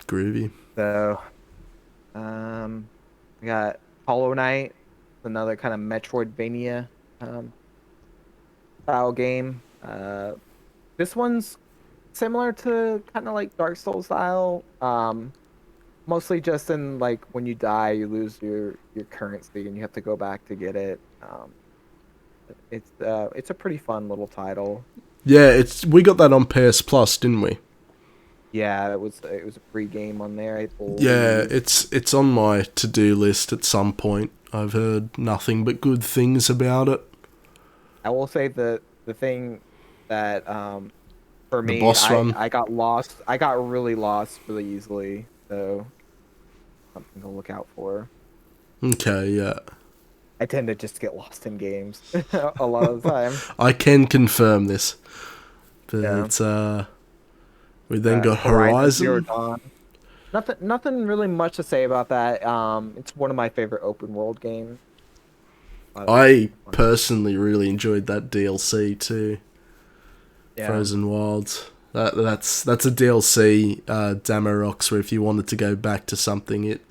Groovy. So um, I got Hollow Knight, another kind of Metroidvania um, style game. This one's similar to kind of like Dark Souls style. Mostly just in like when you die, you lose your currency and you have to go back to get it. It's a pretty fun little title. Yeah, it's we got that on PS Plus, didn't we? Yeah, it was a free game on there, I Yeah, believe. it's on my to do list at some point. I've heard nothing but good things about it. I will say the thing that for The me, boss run. I got lost. I got really lost really easily, so something to look out for. Okay, yeah. I tend to just get lost in games a lot of the time. I can confirm this. Yeah. But we then got Horizon Zero Horizon. Dawn. Nothing really much to say about that. It's one of my favorite open world games. I Fun. personally really enjoyed that DLC too. Yeah, Frozen Wilds. That's a DLC, Damorocks, where if you wanted to go back to something, it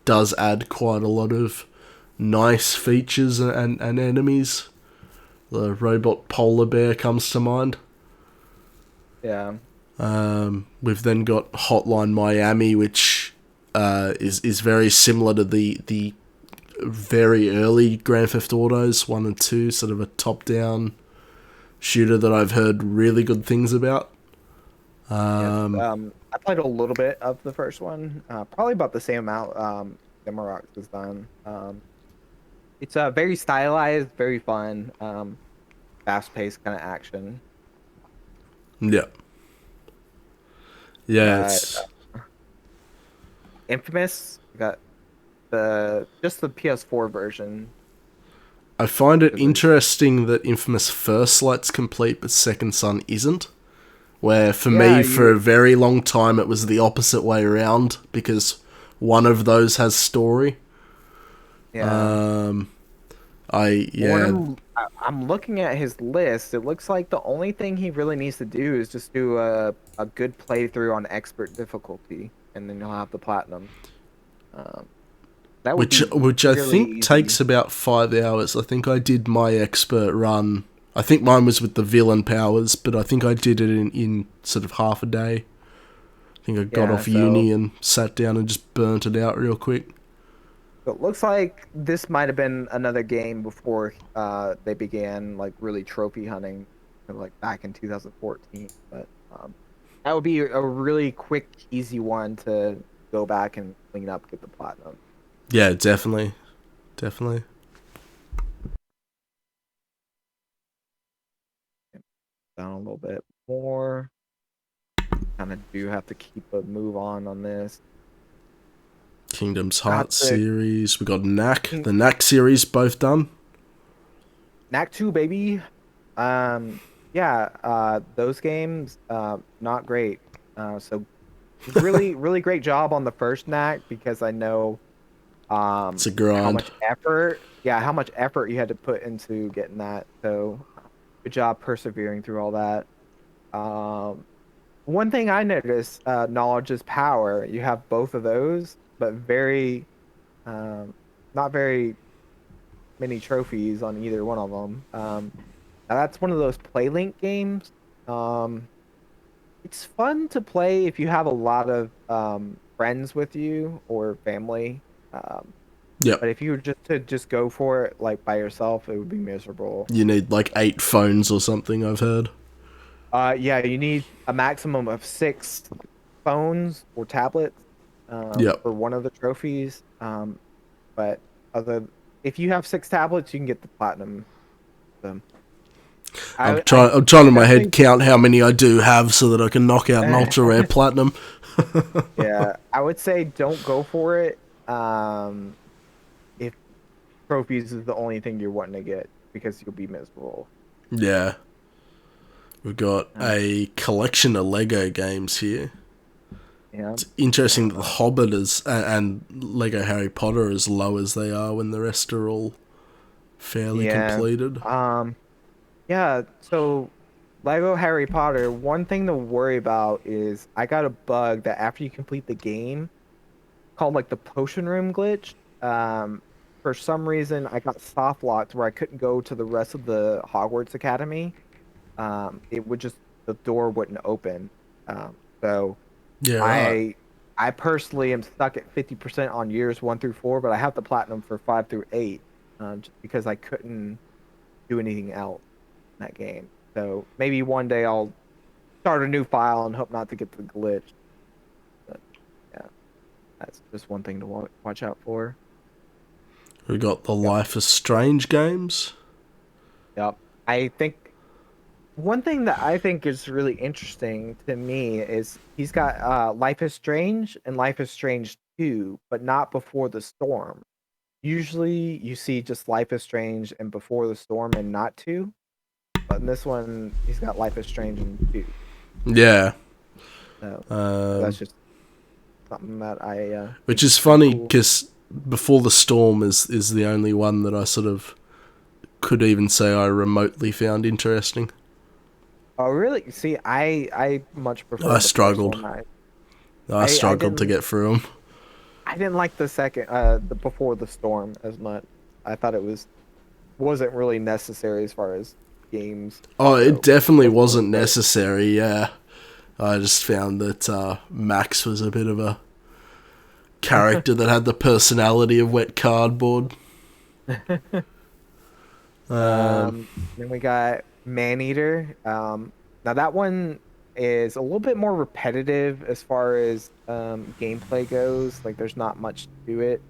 does add quite a lot of nice features and enemies. The robot polar bear comes to mind. yeah, We've then got Hotline Miami, which is very similar to the very early Grand Theft Autos 1 and 2, sort of a top-down shooter that I've heard really good things about. yes. Um, I played a little bit of the first one, probably about the same amount. Damorocks has done. It's very stylized, very fun, fast-paced kind of action. yeah. Yeah, Got it's. Infamous. Got just the PS4 version. I find it 'Cause interesting that Infamous First Light's complete, but Second Son isn't. Where for yeah, me, for you a very long time, it was the opposite way around because one of those has story. yeah. Um, I Well, when yeah I'm looking at his list, it looks like the only thing he really needs to do is just do a good playthrough on expert difficulty, and then he'll have the platinum. Um, that would be which I really think takes easy. about 5 hours. I think I did my expert run. I think mine was with the villain powers, but I think I did it in sort of half a day. I think I got Yeah, off uni so and sat down and just burnt it out real quick. it looks like this might have been another game before they began like really trophy hunting, like back in 2014. But that would be a really quick, easy one to go back and clean up, get the platinum. Yeah, definitely. Definitely. Down a little bit more. Kind of do have to keep a move on this. Kingdom's Got Heart the series. We got Knack. The Knack series both done. Knack 2, baby. Yeah, those games, not great. So really, really great job on the first Knack because I know It's a how grind. much effort, yeah, how much effort you had to put into getting that. So good job persevering through all that. Um, One thing I noticed, knowledge is power. You have both of those, but very, um, not very many trophies on either one of them. Now that's one of those PlayLink games. Um, it's fun to play if you have a lot of friends with you or family. Um, Yep. but if you were just to just go for it like by yourself, it would be miserable. You need like 8 phones or something, I've heard. Yeah, you need a maximum of 6 phones or tablets Yep. for one of the trophies. But other, if you have 6 tablets, you can get the platinum. So I'm trying in my head definitely, count how many I do have so that I can knock out an ultra rare platinum. yeah, I would say don't go for it. If trophies is the only thing you're wanting to get because you'll be miserable. Yeah. We've got Uh, a collection of Lego games here. yeah. It's interesting that The Uh, Hobbit is and Lego Harry Potter are as low as they are when the rest are all fairly yeah. completed. Um, yeah. So Lego Harry Potter, one thing to worry about is I got a bug that after you complete the game called like the potion room glitch. For some reason I got soft locked where I couldn't go to the rest of the Hogwarts Academy. It would just the door wouldn't open. So Yeah, right. I I personally am stuck at 50% on years 1 through 4, but I have the platinum for 5 through 8, just because I couldn't do anything else in that game. So maybe one day I'll start a new file and hope not to get the glitch. But yeah, that's just one thing to watch out for. We got the Yep. Life is Strange games. Yep. I think one thing that I think is really interesting to me is he's got Life is Strange and Life is Strange 2, but not Before the Storm. Usually you see just Life is Strange and Before the Storm and not 2, but in this one he's got Life is Strange and 2. Yeah. So that's Um, just something that I which think is is pretty funny cool. because Before the Storm is the only one that I sort of could even say I remotely found interesting. Oh really? See, I much I preferred Before the struggled. Storm. I I struggled to didn't get through them. I didn't like the second the Before the Storm as much. I thought it wasn't really necessary as far as games Oh, it go. definitely First one was wasn't great. necessary, yeah. I just found that Max was a bit of a character that had the personality of wet cardboard. Um, Then we got Maneater. Now that one is a little bit more repetitive as far as gameplay goes. Like there's not much to it.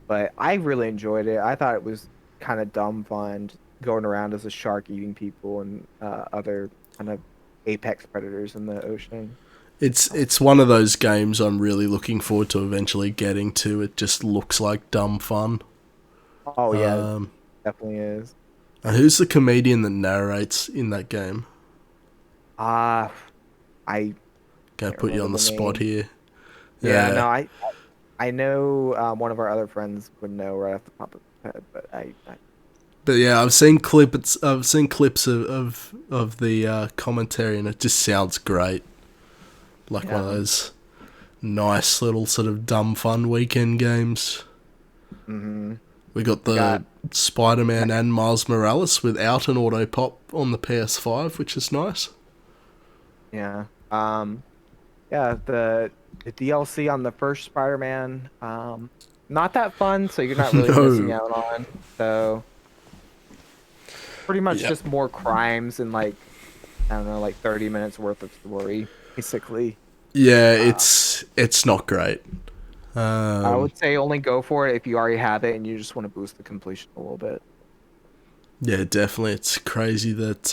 But I really enjoyed it. I thought it was kind of dumb fun just going around as a shark eating people and other kind of apex predators in the ocean. it's one of those games I'm really looking forward to eventually getting to. It just looks like dumb fun. Oh yeah, it definitely is. Who's the comedian that narrates in that game? Ah, I Can I can't put you remember on the the spot name. here? Yeah, Yeah. no, I know one of our other friends would know right off the top of his head, but I But yeah, I've seen clips of the commentary, and it just sounds great. Like one of yeah. those nice little sort of dumb fun weekend games. Mm-hmm. We got We got the Spider-Man and Miles Morales without an auto pop on the PS5, which is nice. yeah. Yeah, the DLC on the first Spider-Man, not that fun, so you're not really missing No. out on. So pretty much Yep. just more crimes and like I don't know, like 30 minutes worth of story, basically. Yeah, Uh, it's not great. I Um, would say only go for it if you already have it and you just want to boost the completion a little bit. yeah, definitely. It's crazy that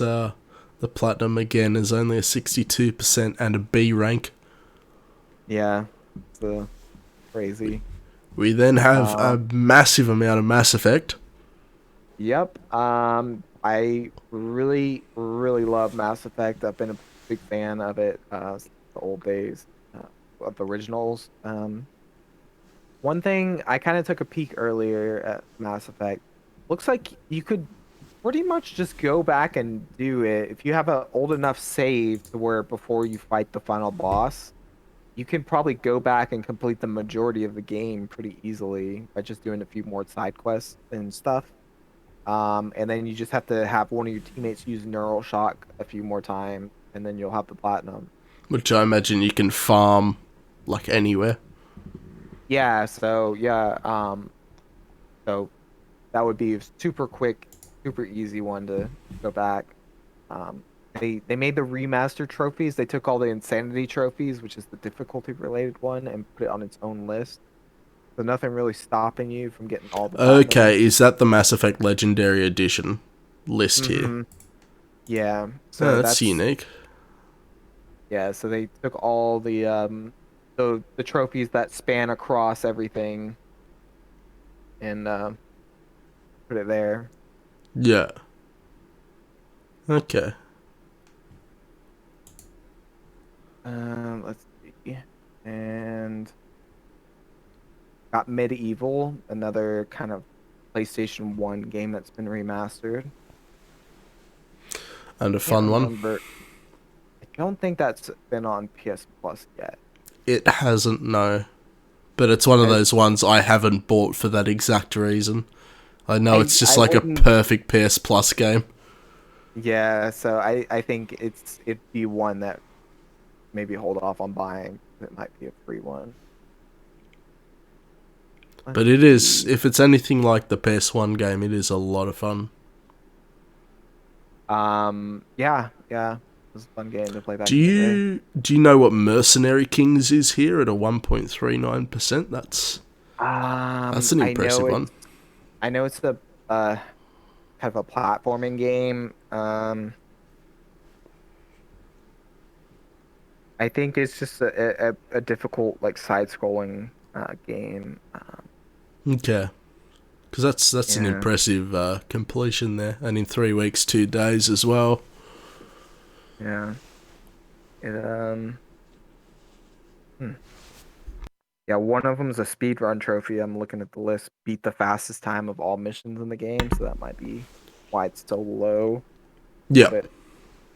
the platinum again is only a 62% and a B rank. Yeah, it's crazy. We then have a Um, massive amount of Mass Effect. yep. I really, really love Mass Effect. I've been a big fan of it since the old days of the originals. One thing I kind of took a peek earlier at Mass Effect. Looks like you could pretty much just go back and do it if you have a old enough save to where before you fight the final boss, you can probably go back and complete the majority of the game pretty easily by just doing a few more side quests and stuff. And then you just have to have one of your teammates use Neural Shock a few more times, and then you'll have the platinum. Which I imagine you can farm like anywhere. Yeah, so that would be a super quick, super easy one to go back. They made the remaster trophies. They took all the insanity trophies, which is the difficulty related one, and put it on its own list. So nothing really stopping you from getting all the platinum. Okay, is that the Mass Effect Legendary Edition list here? Mm-hmm. Yeah. Oh, So that's that's unique. yeah. So they took all the trophies that span across everything and put it there. Yeah. Okay. Let's see. And got Medieval, another kind of PlayStation 1 game that's been remastered. And a Can't fun one. remember. I don't think that's been on PS Plus yet. It hasn't, no. But it's one of I those ones I haven't bought for that exact reason. I know it's just I like a wouldn't. perfect PS Plus game. Yeah, so I think it'd be one that maybe hold off on buying. It might be a free one. Let's But it is, see. if it's anything like the PS1 game, it is a lot of fun. Yeah, it was a fun game to play Do back in the day. you know what Mercenary Kings is here at a 1.39%? That's an I know impressive one. it's the kind of a platforming game. I think it's just a difficult like side-scrolling game. Okay. Because that's an Yeah, impressive completion there, and in 3 weeks, 2 days as well. yeah. It hmm. Yeah, one of them is a speed run trophy. I'm looking at the list. Beat the fastest time of all missions in the game, so that might be why it's so low. A Yeah, bit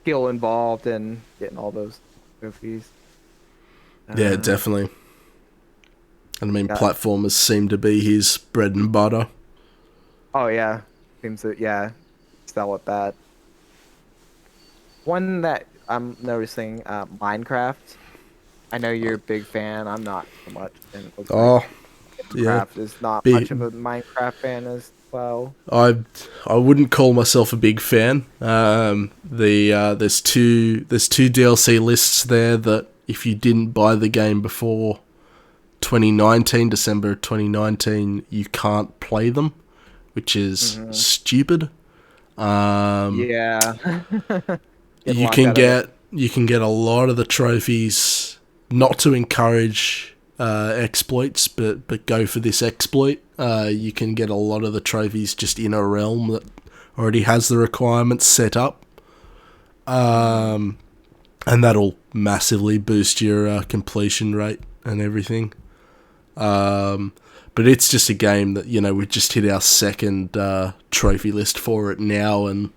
skill involved in getting all those trophies. yeah, Uh, definitely. And I mean, got platformers seem to be his bread and butter. oh yeah, seems to yeah, sell at that. One that I'm noticing, Minecraft. I know you're a big fan. I'm not so much, and it looks like Oh, yeah. Craft is not Be, much of a Minecraft fan as well. I I wouldn't call myself a big fan. There's two DLC lists there that if you didn't buy the game before 2019 December 2019, you can't play them, which is Hmm. stupid. Um, Yeah, getting you locked can out of it. get a lot of the trophies, not to encourage exploits, but go for this exploit. You can get a lot of the trophies just in a realm that already has the requirements set up, Hmm. and that'll massively boost your completion rate and everything. But it's just a game that we just hit our second trophy list for it now, and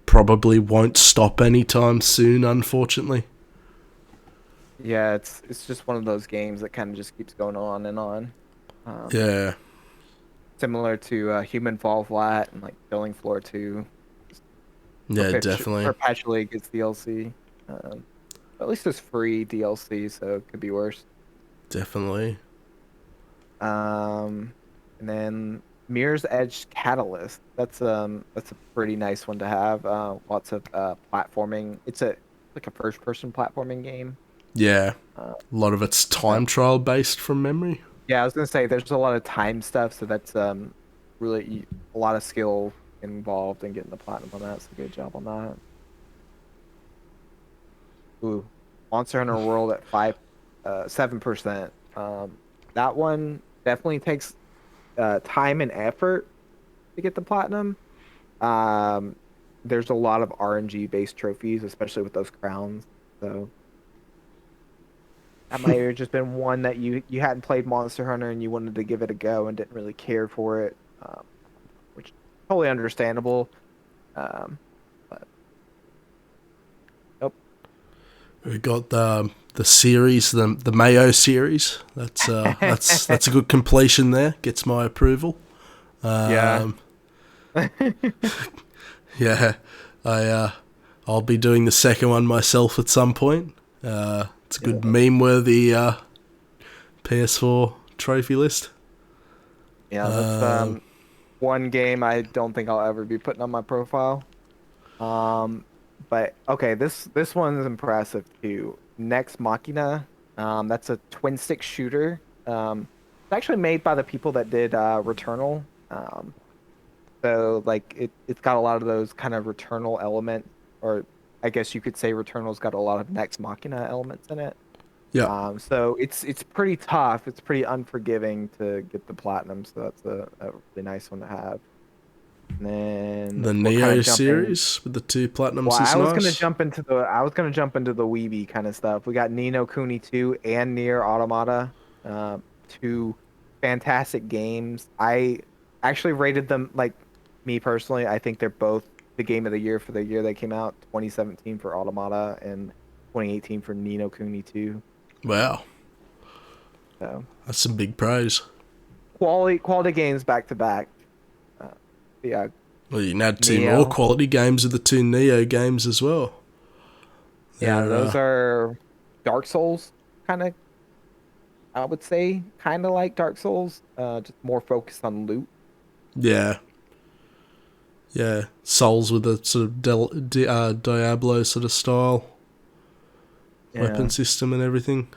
probably won't stop anytime soon, unfortunately. Yeah, it's just one of those games that kind of just keeps going on and on. Um, Yeah, Similar to Human Fall Flat and like Killing Floor 2, just yeah, definitely, perpetually gets DLC. At least it's free DLC, so it could be worse. definitely. Um, and then Mirror's Edge Catalyst. That's a pretty nice one to have. Lots of platforming. It's a like a first person platforming game. Yeah, Uh, a lot of it's so time trial based from memory. yeah, I was gonna say there's a lot of time stuff, so that's really a lot of skill involved in getting the platinum on that. So good job on that. Ooh, Monster Hunter World at 7%. That one definitely takes time and effort to get the platinum. Um, there's a lot of RNG based trophies, especially with those crowns. So that might have just been one that you hadn't played Monster Hunter and you wanted to give it a go and didn't really care for it, which is totally understandable. Um, but nope. We got the series, the Mayo series. That's a good completion there. Gets my approval. Yeah. Um, yeah, I'll be doing the second one myself at some point. It's a good Yeah. meme worthy PS4 trophy list. Yeah, that's Um, one game I don't think I'll ever be putting on my profile. Um, but okay, this one is impressive too. Next Machina, that's a twin stick shooter. It's actually made by the people that did Returnal. So like it's got a lot of those kind of Returnal elements, or I guess you could say Returnal's got a lot of Next Machina elements in it. yeah, So it's pretty tough. It's pretty unforgiving to get the platinum. So that's a really nice one to have. And then the we're kind Neo of jumping. series with the two platinums Well, is nice. I was gonna jump into the Weeby kind of stuff. We got Nino Kuni 2 and Nier Automata, two fantastic games. I actually rated them like me personally. I think they're both the game of the year for the year they came out. 2017 for Automata and 2018 for Nino Kuni 2. Wow, So that's some big praise. quality games back to back. Uh, yeah, Well, you can add two more Neo. quality games with the two Neo games as well. Yeah, They're those are Dark Souls kind of. I would say kind of like Dark Souls, just more focused on loot. yeah, yeah, Souls with a sort of Diablo sort of style weapon Yeah. system and everything.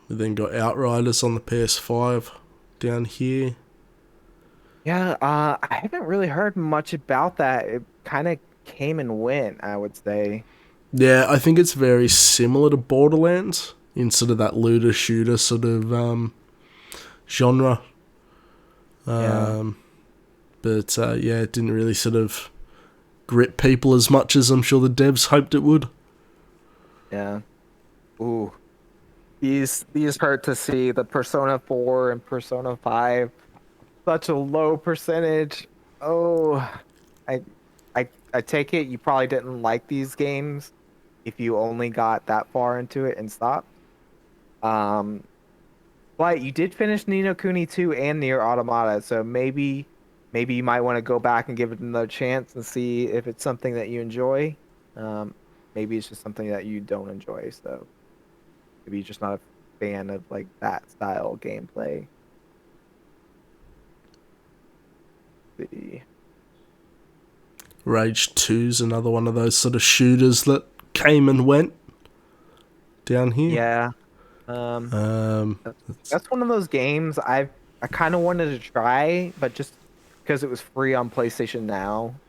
We then got Outriders on the PS5 down here. Yeah, I haven't really heard much about that. It kind of came and went, I would say. Yeah, I think it's very similar to Borderlands in sort of that looter shooter sort of genre. Yeah. Um, but yeah, it didn't really sort of grip people as much as I'm sure the devs hoped it would. Yeah. Ooh. These hurt to see the Persona 4 and Persona 5. Such a low percentage. Oh, I I take it you probably didn't like these games if you only got that far into it and stopped. Um, but you did finish Ni no Kuni 2 and Nier Automata, so maybe you might want to go back and give it another chance and see if it's something that you enjoy. Um, maybe it's just something that you don't enjoy, so maybe you're just not a fan of like that style gameplay. The Rage 2's another one of those sort of shooters that came and went down here. Yeah, um, Um, that's that's one of those games I kind of wanted to try, but just because it was free on PlayStation Now.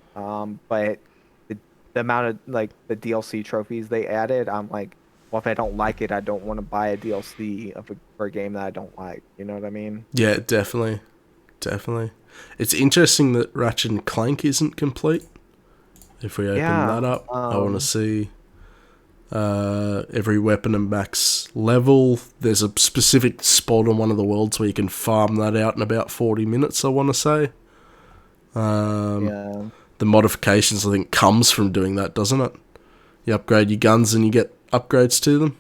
But the the amount of like the DLC trophies they added, I'm like, well, if I don't like it, I don't want to buy a DLC for a game that I don't like. You know what I mean? yeah, definitely, definitely. It's interesting that Ratchet and Clank isn't complete. If we open Yeah. that up, I want to see every weapon and max level. There's a specific spot on one of the worlds where you can farm that out in about 40 minutes, I want to say. Yeah. The modifications, I think, comes from doing that, doesn't it? You upgrade your guns and you get upgrades to them.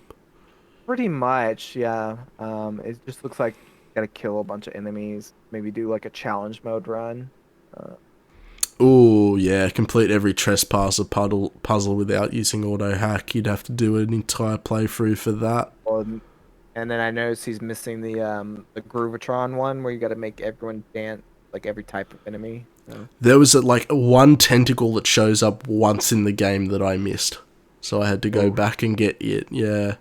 Pretty much, yeah. It just looks like you gotta kill a bunch of enemies. Maybe do like a challenge mode run. Uh, Oh yeah, complete every trespasser puzzle without using auto hack. You'd have to do an entire playthrough for that. well, and then I noticed he's missing the Groovatron one where you gotta make everyone dance, like every type of enemy. So, There was like one tentacle that shows up once in the game that I missed. so I had to go Oof. back and get it. Yeah,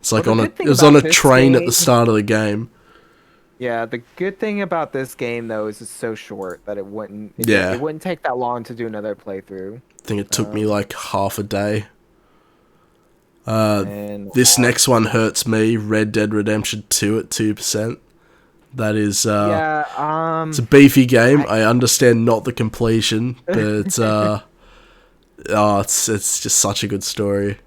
it's Well, like the on a good it thing was on about a this train at the game, start of the game. yeah, the good thing about this game though is it's so short that it Yeah, wouldn't take that long to do another playthrough. I think it took me Um, like half a day. and This next one hurts me. Red Dead Redemption 2 at 2%. That is yeah, it's a beefy game. I I understand not the completion, but oh, it's just such a good story.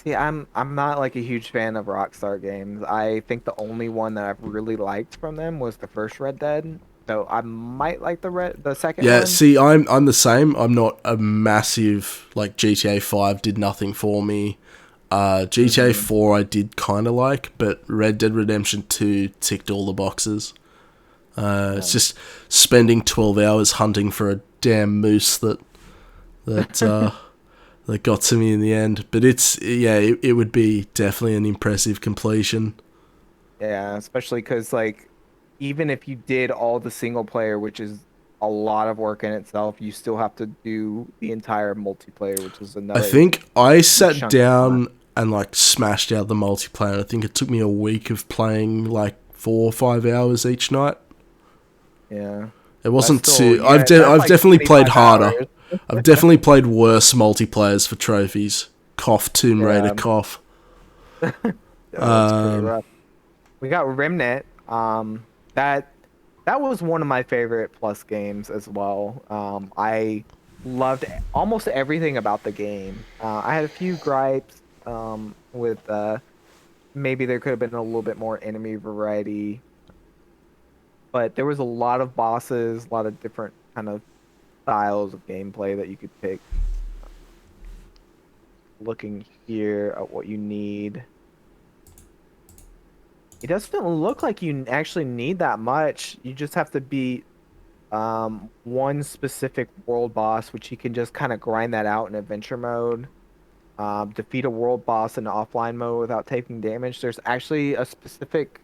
see, I'm not like a huge fan of Rockstar games. I think the only one that I've really liked from them was the first Red Dead. So I might like the second Yeah, one. see, I'm the same. I'm not a massive like GTA 5 did nothing for me. GTA Hmm. 4 I did kind of like, but Red Dead Redemption 2 ticked all the boxes. It's just spending 12 hours hunting for a damn moose that that got to me in the end. But it would be definitely an impressive completion. Yeah, especially because like even if you did all the single player, which is a lot of work in itself, you still have to do the entire multiplayer, which is I another think I huge sat chunk of time. down and like smashed out the multiplayer. I think it took me a week of playing like 4 or 5 hours each night. Yeah, It that's wasn't still too. that's I've like definitely played 25 harder. hours. I've definitely played worse multiplayers for trophies. Cough, Tomb Raider, Yeah, cough. that's pretty rough. We got Remnant. That that was one of my favorite Plus games as well. I loved almost everything about the game. I had a few gripes with maybe there could have been a little bit more enemy variety, but there was a lot of bosses, a lot of different kind of styles of gameplay that you could pick. Looking here at what you need. It doesn't look like you actually need that much. You just have to beat one specific world boss, which you can just kind of grind that out in adventure mode. Defeat a world boss in offline mode without taking damage. There's actually a specific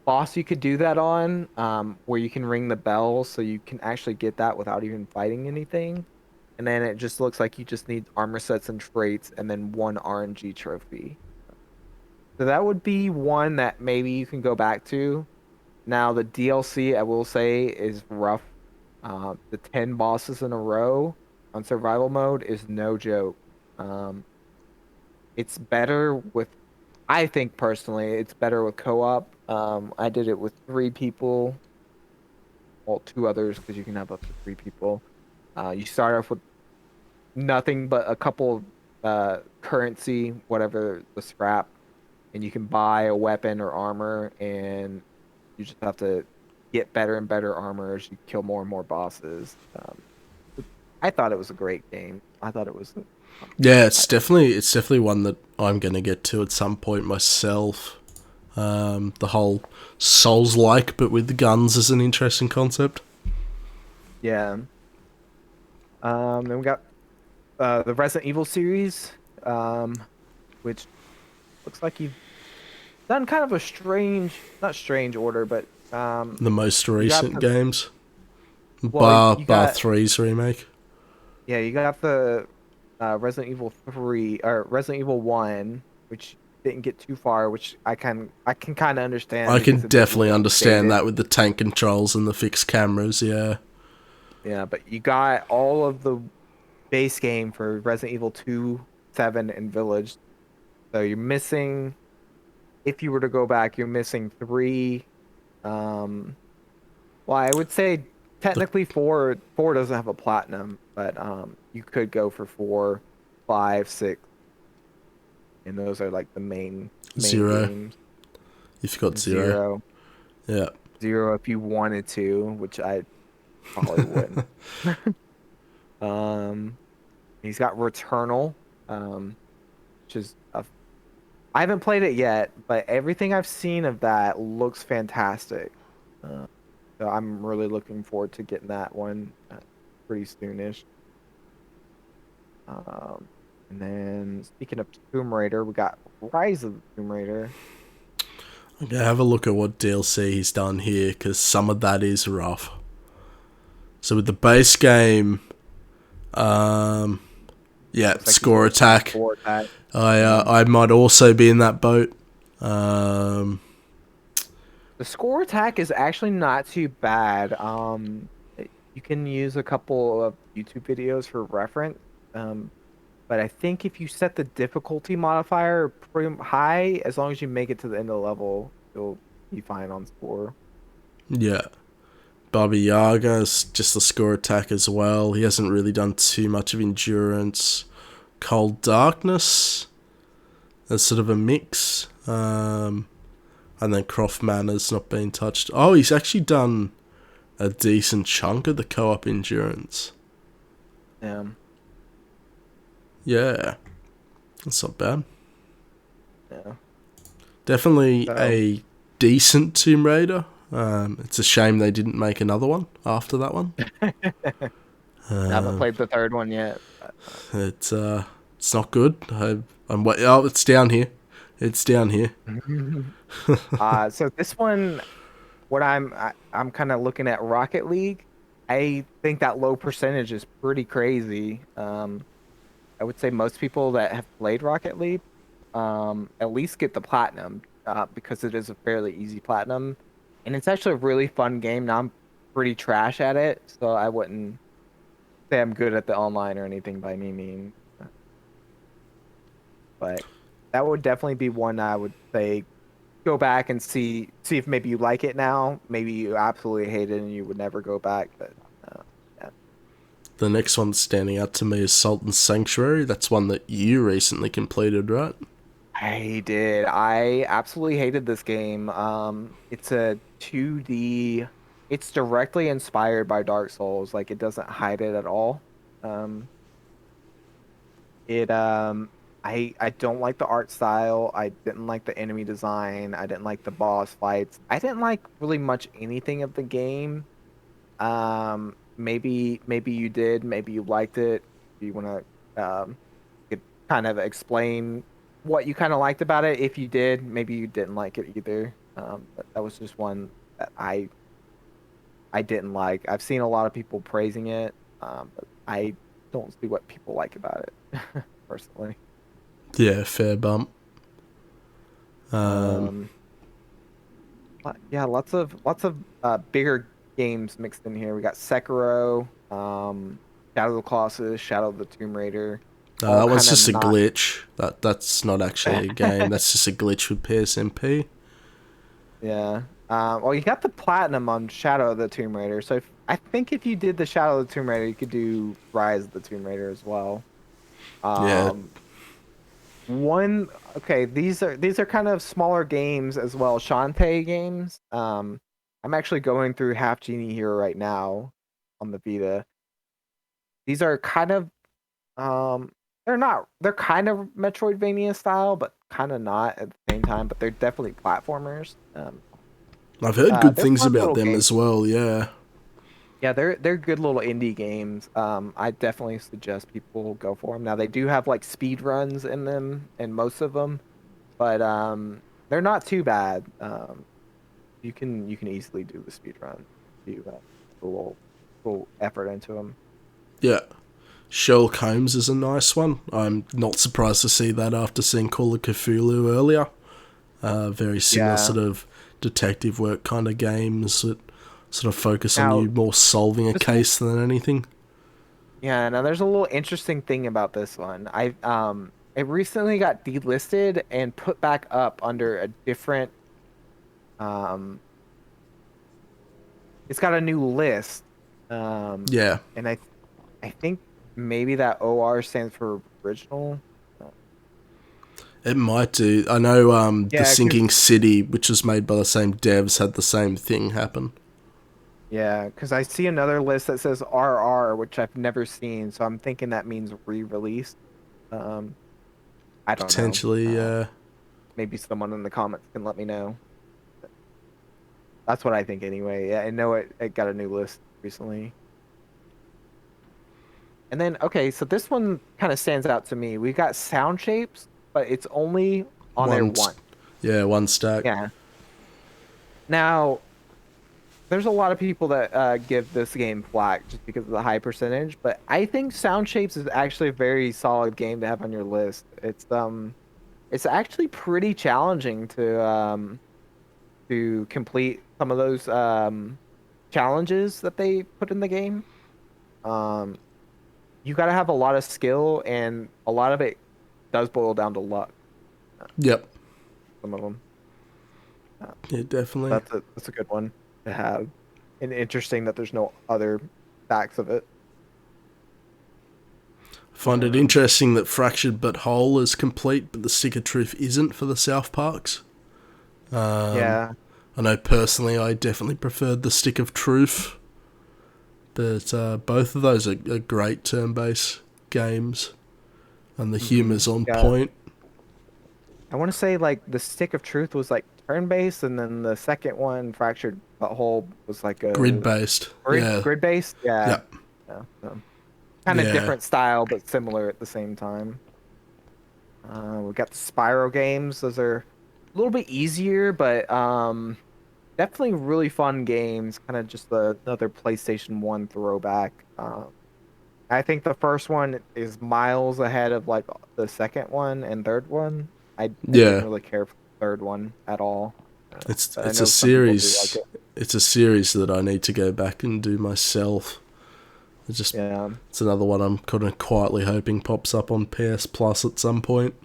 boss you could do that on, where you can ring the bell, so you can actually get that without even fighting anything. And then it just looks like you just need armor sets and traits, and then one RNG trophy. So that would be one that maybe you can go back to. Now the DLC, I will say, is rough. The 10 bosses in a row on survival mode is no joke. Um, it's better with, I think personally, it's better with co-op. I did it with 3 people, well, 2 others because you can have up to 3 people. You start off with nothing but a couple currency, whatever the scrap, and you can buy a weapon or armor, and you just have to get better and better armor as you kill more and more bosses. I thought it was a great game. I thought it was. Yeah, I, it's definitely one that I'm gonna get to at some point myself. The whole Souls like, but with the guns is an interesting concept. yeah. Then we got the Resident Evil series, which looks like you've done kind of a strange, not strange order, but The most you got recent the games, well, you bar got three's remake. yeah, you got the Resident Evil 3 or Resident Evil 1, which didn't get too far, which I can kind of understand I can because it did look definitely a little understand dated. that with the tank controls and the fixed cameras. Yeah, Yeah, but you got all of the base game for Resident Evil 2, 7, and Village. So you're missing, if you were to go back, you're missing 3. Um, well, I would say the technically 4 doesn't have a platinum, but you could go for 4, 5, 6, and those are like the main zero. games. You've got And zero. 0, Yeah. 0 if you wanted to, which I probably wouldn't. Um, he's got Returnal, which is I haven't played it yet, but everything I've seen of that looks fantastic. Uh, so I'm really looking forward to getting that one pretty soonish. Um, and then speaking of Tomb Raider, we got Rise of the Tomb Raider. Okay, have a look at what DLC he's done here, because some of that is rough. So with the base game, Yeah, Looks like he's score working on attack. score attack. I might also be in that boat. Um, The score attack is actually not too bad. You can use a couple of YouTube videos for reference. Um, but I think if you set the difficulty modifier pretty high, as long as you make it to the end of the level, you'll be fine on score. yeah. Baba Yaga's just a score attack as well. He hasn't really done too much of endurance. Cold Darkness, that's sort of a mix. And then Croft Manor's not been touched. Oh, he's actually done a decent chunk of the co-op endurance. Yeah, Yeah, that's not bad. yeah. Definitely So a decent Tomb Raider. It's a shame they didn't make another one after that one. I haven't played the third one yet. But, It's not good. Oh, it's down here. It's down here. so this one, I'm kind of looking at Rocket League. I think that low percentage is pretty crazy. I would say most people that have played Rocket League, at least get the platinum, because it is a fairly easy platinum, and it's actually a really fun game. Now I'm pretty trash at it, so I wouldn't say I'm good at the online or anything by any means. But that would definitely be one I would say go back and see if maybe you like it now. Maybe you absolutely hate it and you would never go back. But yeah. The next one standing out to me is Sultan Sanctuary. That's one that you recently completed, right? I did. I absolutely hated this game. It's a 2D. It's directly inspired by Dark Souls. Like it doesn't hide it at all. Um, it I don't like the art style. I didn't like the enemy design. I didn't like the boss fights. I didn't like really much anything of the game. Maybe you did. Maybe you liked it. Do you want to could kind of explain what you kind of liked about it? If you did, maybe you didn't like it either. But that was just one that I didn't like. I've seen a lot of people praising it, but I don't see what people like about it personally. Yeah, fair bump. Um, Um, yeah, lots of bigger games mixed in here. We got Sekiro, Shadow of the Colossus, Shadow of the Tomb Raider, all that one's kind of just a not. glitch. That's not actually a game. That's just a glitch with PSMP. Yeah. Well, you got the platinum on Shadow of the Tomb Raider, so I think if you did the Shadow of the Tomb Raider, you could do Rise of the Tomb Raider as well. Yeah. Um, one okay, these are kind of smaller games as well, Shantae games. I'm actually going through Half Genie Hero right now on the Vita. These are kind of um they're kind of Metroidvania style, but kind of not at the same time, but they're definitely platformers. I've heard good They're things fun about little them games. as well, yeah. Yeah, they're good little indie games. I definitely suggest people go for them. Now they do have like speed runs in them, and most of them, but they're not too bad. You can easily do the speed run. You put a little effort into them. Yeah. Sherlock Holmes is a nice one. I'm not surprised to see that after seeing Call of Cthulhu earlier. Very similar Yeah. sort of detective work kind of games that sort of focus on Now you more solving a this one, case than anything. yeah. Now there's a little interesting thing about this one. It recently got delisted and put back up under a different um. It's got a new list. Yeah, And I think maybe that OR stands for original. Uh, it might do. I know the Yeah, Sinking cause City, which was made by the same devs, had the same thing happen. yeah, cause I see another list that says RR, which I've never seen, so I'm thinking that means re-release. Um, I don't know. Potentially, Maybe someone in the comments can let me know. That's what I think anyway. Yeah, I know it got a new list recently. And then okay, so this one kind of stands out to me. We got sound shapes, but it's only on there one, once. yeah, one stack. Yeah. Now there's a lot of people that give this game flack just because of the high percentage, but I think Sound Shapes is actually a very solid game to have on your list. It's actually pretty challenging to complete some of those challenges that they put in the game. Um, you got to have a lot of skill, and a lot of it does boil down to luck. uh, Yep. Some of them. Yeah, definitely. That's a good one to have, and interesting that there's no other facts of it. Find it Um, interesting that Fractured But Whole is complete, but the Stick of Truth isn't for the South Parks. yeah, I know personally I definitely preferred the Stick of Truth, but both of those are great turn-based games, and the humour's on yeah. point. I want to say like the Stick of Truth was like turn-based, and then the second one, Fractured Butthole, was like a Grid-based. Yeah. grid-based. Yeah, Yep. yeah. Kind of Yeah. different style, but similar at the same time. We got the Spyro games. Those are a little bit easier, but definitely really fun games. Kind of just another PlayStation 1 throwback. I think the first one is miles ahead of like the second one and third one. I didn't Yeah. really care for the third one at all, It's but I it's a know some people do like series. it. It's a series that I need to go back and do myself. It's just Yeah, it's another one I'm kind of quietly hoping pops up on PS Plus at some point.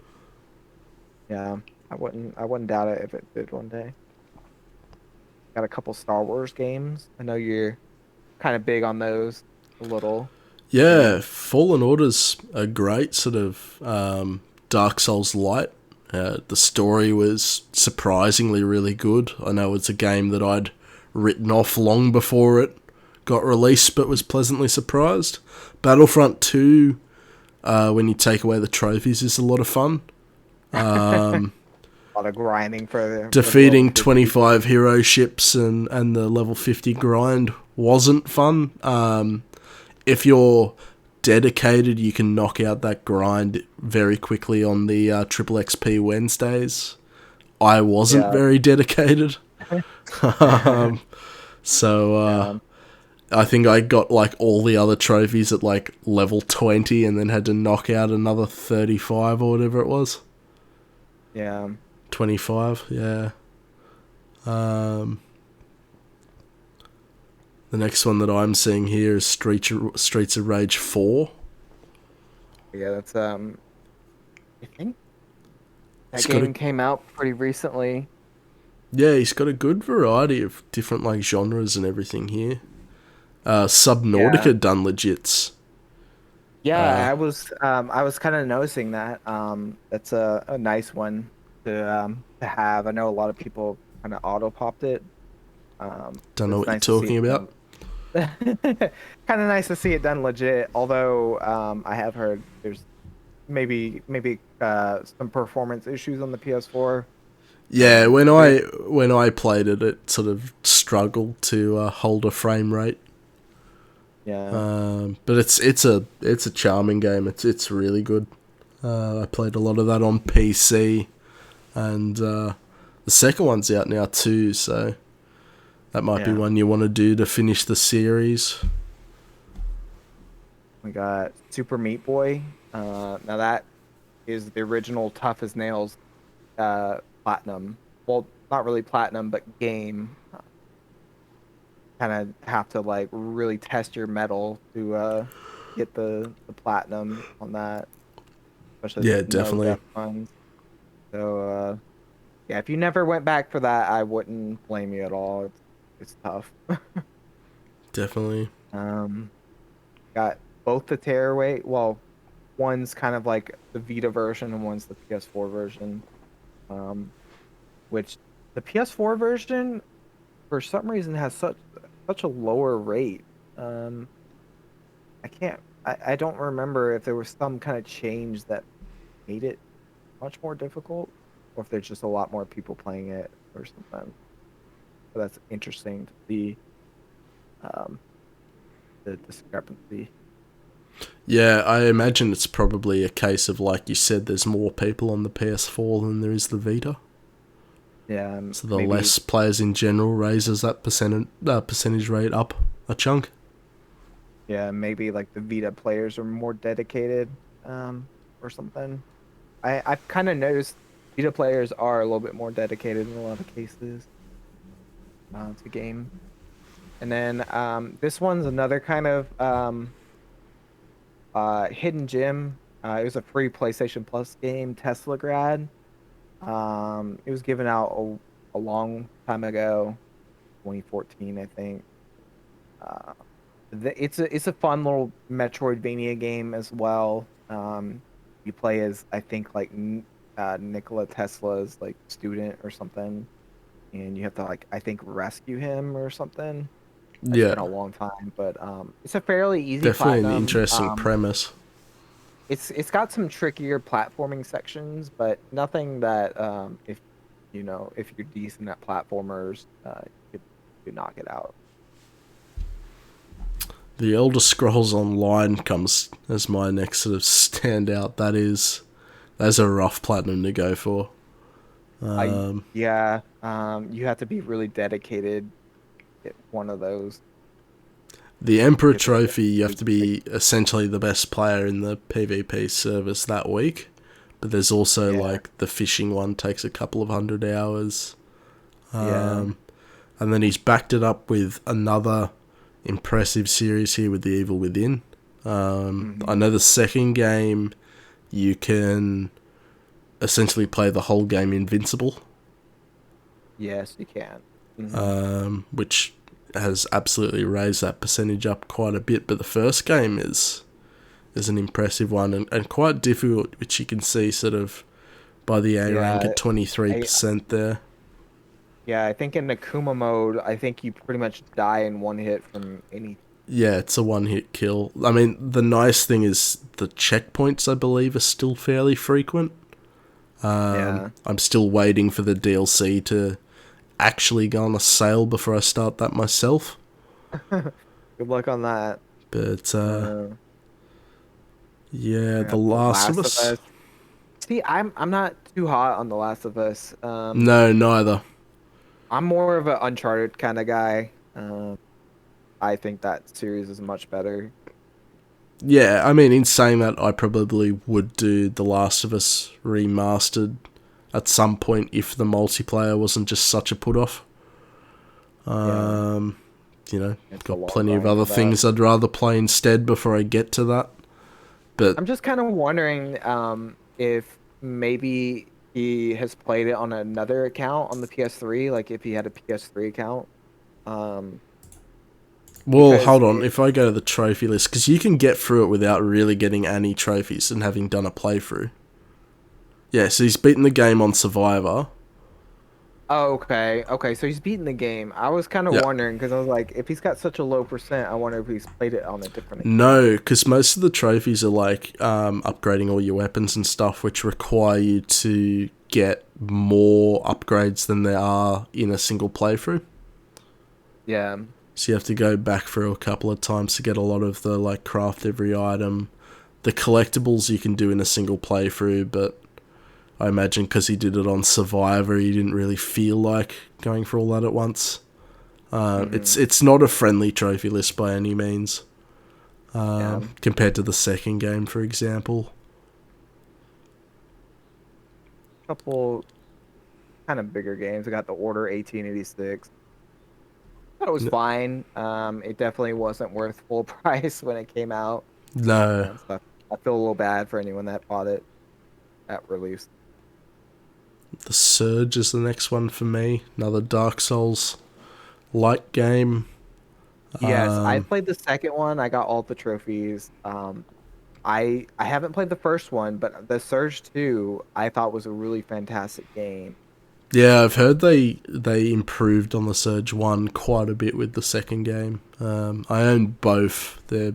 yeah. I wouldn't doubt it if it did one day. Got a couple Star Wars games. I know you're kind of big on those a little. So Yeah, Fallen Order's a great sort of Dark Souls light. The story was surprisingly really good. I know it's a game that I'd written off long before it got released, but was pleasantly surprised. Battlefront 2, when you take away the trophies, is a lot of fun. a lot of grinding for the level Defeating 50. 25 hero ships and the level 50 grind wasn't fun. If you're dedicated, you can knock out that grind very quickly on the triple XP Wednesdays. I wasn't Yeah. very dedicated, so Yeah. I think I got like all the other trophies at like level 20, and then had to knock out another 35 or whatever it was. Yeah. 25, yeah. The next one that I'm seeing here is Streets of Rage 4. Yeah, that's I think He's that got a game came out pretty recently. Yeah, he's got a good variety of different like genres and everything here. Yeah. Subnautica done legits. Yeah, I was kind of noticing that. That's a nice one to have. I know a lot of people kind of auto popped it. Don't know It's what you're nice to see talking it about. done. Kind of nice to see it done legit. Although I have heard there's maybe some performance issues on the PS4. Yeah, when But I when I played it, it sort of struggled to hold a frame rate. yeah, But it's a charming game. It's really good. I played a lot of that on PC, and the second one's out now too. So that might be yeah. one you want to do to finish the series. We got Super Meat Boy. Now that is the original Tough as Nails platinum. Well, not really platinum, but game. Kind of have to like really test your metal to get the platinum on that, especially Yeah, with no definitely, death runs. So yeah, if you never went back for that, I wouldn't blame you at all. It's tough. definitely. Um, got both the Tearaway. Well, one's kind of like the Vita version, and one's the PS4 version. Um, which the PS4 version, for some reason, has such a lower rate. Um, I don't remember if there was some kind of change that made it much more difficult, or if there's just a lot more people playing it or something. So that's interesting to see um, the discrepancy. Yeah, I imagine it's probably a case of, like you said, there's more people on the PS4 than there is the Vita. Yeah, So the maybe less players in general raises that percentage rate up a chunk. yeah, maybe like the Vita players are more dedicated, or something. I've kind of noticed Vita players are a little bit more dedicated in a lot of cases to game. And then this one's another kind of hidden gem. It was a free PlayStation Plus game, Tesla Grad. It was given out a long time ago, 2014, I think. Uh, it's a fun little Metroidvania game as well. You play as I think like Nikola Tesla's like student or something, and you have to like I think rescue him or something. It's Yeah, been a long time, but it's a fairly easy definitely an platinum. interesting premise. It's got some trickier platforming sections, but nothing that if if you're decent at platformers, you could knock it out. The Elder Scrolls Online comes as my next sort of standout. That's a rough platinum to go for. I Um, Yeah, you have to be really dedicated at one of those. the Emperor You have to be Trophy, you have really to be essentially the best player in the PvP service that week. But there's also yeah, like the fishing one takes a couple of 100 hours. yeah, Um, and then he's backed it up with another impressive series here with The Evil Within. I hmm know the second game you can essentially play the whole game invincible, yes, you can. which has absolutely raised that percentage up quite a bit. But the first game is an impressive one and quite difficult, which you can see sort of by the A rank Yeah, at 23% I there. yeah, I think in Nakuma mode, I think you pretty much die in one hit from any. Yeah, it's a one hit kill. I mean, the nice thing is the checkpoints, I believe, are still fairly frequent. Yeah, I'm still waiting for the DLC to actually go on a sale before I start that myself. good luck on that. But Uh, yeah, The The Last of Last of Us. Us. See, I'm not too hot on The Last of Us. No, neither. I'm more of an Uncharted kind of guy. I think that series is much better. Yeah, I mean, in saying that, I probably would do The Last of Us remastered at some point if the multiplayer wasn't just such a put off. Yeah, Um, it's a got long plenty of grind other for that. things I'd rather play instead before I get to that. But I'm just kind of wondering if maybe he has played it on another account on the PS3, like if he had a PS3 account. Um, well, because hold on. If I go to the trophy list, because you can get through it without really getting any trophies and having done a playthrough. Yeah, so he's beaten the game on Survivor. oh, okay, okay, so he's beaten the game. I was kind of Yeah. wondering because I was like, if he's got such a low percent, I wonder if he's played it on a different account. No, because most of the trophies are like upgrading all your weapons and stuff, which require you to get more upgrades than there are in a single playthrough. Yeah. So you have to go back through a couple of times to get a lot of the like craft every item. The collectibles you can do in a single playthrough, but I imagine because he did it on Survivor, he didn't really feel like going for all that at once. It's hmm it's not a friendly trophy list by any means, Yeah. compared to the second game, for example. Couple kind of bigger games. I got the Order 1886. Thought it was fine. It definitely wasn't worth full price when it came out. No, So I feel a little bad for anyone that bought it at release. The Surge is the next one for me. Another Dark Souls like game. Yes, I played the second one. I got all the trophies. I haven't played the first one, but the Surge 2 I thought was a really fantastic game. Yeah, I've heard they improved on the Surge one quite a bit with the second game. I own both. They're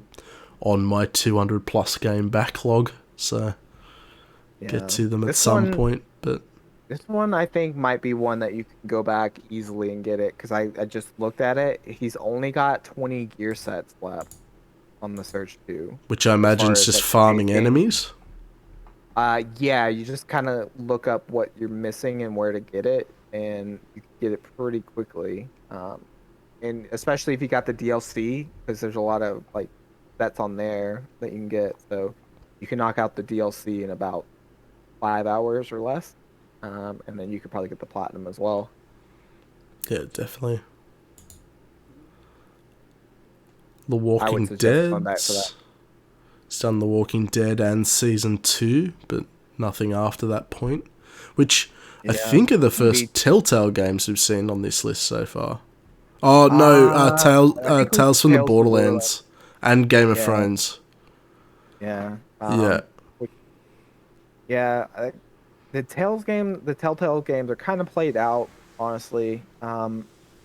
on my 200 plus game backlog, so get Yeah. to them at This some one point. But this one I think might be one that you can go back easily and get it because I just looked at it. He's only got 20 gear sets left on the Surge 2 which I as imagine far is as just like the base farming game. enemies. Yeah, you just kind of look up what you're missing and where to get it, and you can get it pretty quickly. And especially if you got the DLC, because there's a lot of like sets on there that you can get. So you can knock out the DLC in about 5 hours or less, and then you could probably get the platinum as well. Yeah, definitely. The I would Walking suggest going Dead. back for that. It's done The Walking Dead and season 2, but nothing after that point. Which I Yeah, think are the maybe. first Telltale games we've seen on this list so far. Oh no, I think it was Tales from the Tales from the Borderlands. Borderlands and Game of Yeah, Thrones. yeah, Yeah, which- yeah. The Telltale games are kind of played out, honestly.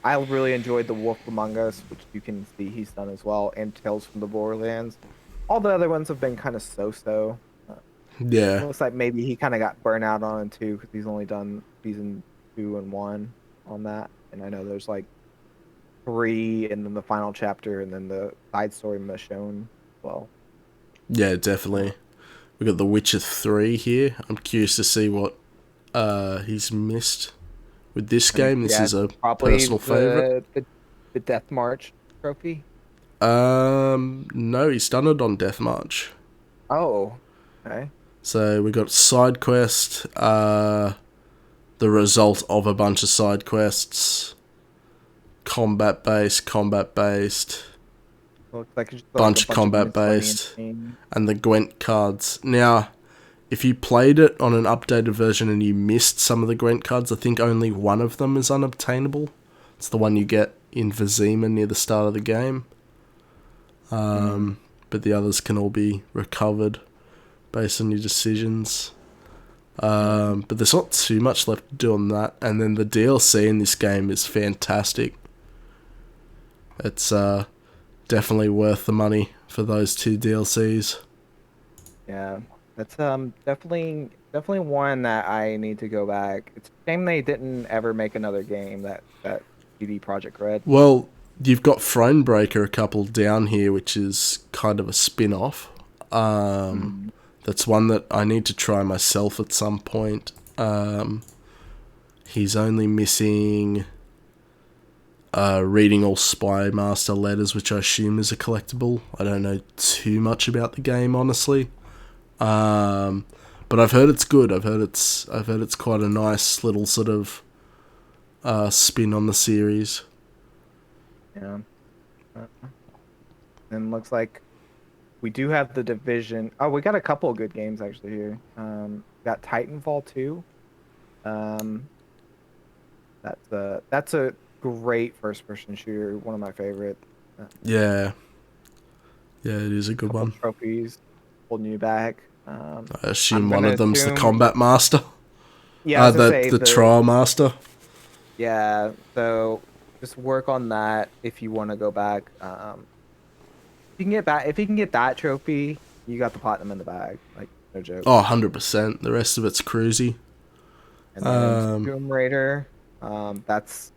I really enjoyed The Wolf Among Us, which you can see he's done as well, and Tales from the Borderlands. All the other ones have been kind of so-so. yeah, Looks like maybe he kind of got burnt out on it too, because he's only done season 2 and 1 on that. And I know there's like three, and then the final chapter, and then the side story Michonne. Well, yeah, definitely. We got The Witcher 3 here. I'm curious to see what he's missed with this game. This yeah, is a probably personal favorite. the Death March trophy. No, he's done it on Death March. Oh, okay. So we got side quest, the result of a bunch of side quests, combat based, Looks like it's just like a bunch of bunch of combat miscellaneous based, things. and the Gwent cards. Now, if you played it on an updated version and you missed some of the Gwent cards, I think only one of them is unobtainable. It's the one you get in Vizima near the start of the game. But the others can all be recovered based on your decisions. But there's not too much left to do on that. And then the DLC in this game is fantastic. It's definitely worth the money for those two DLCs. Yeah, that's definitely one that I need to go back. It's a shame they didn't ever make another game that CD Project Red. Well, you've got Thronebreaker a couple down here, which is kind of a spin-off. Mm. That's one that I need to try myself at some point. He's only missing reading all Spy Master letters, which I assume is a collectible. I don't know too much about the game, honestly. But I've heard it's good. I've heard it's quite a nice little sort of spin on the series. Yeah. Uh, and looks like we do have the Division. Oh, we got a couple of good games actually here. Got Titanfall 2. Um, that's a great first-person shooter. One of my favorite. Yeah, yeah, it is a good Couple one. trophies holding you back. I I'm assume one gonna of them's the assume. Combat Master. Yeah, I was gonna The say the the. Trial Master. Yeah, so just work on that if you want to go back. If you can get that trophy, you got the platinum in the bag. Like no joke. Oh, 100%. The rest of it's cruisy. And then Tomb Raider. That's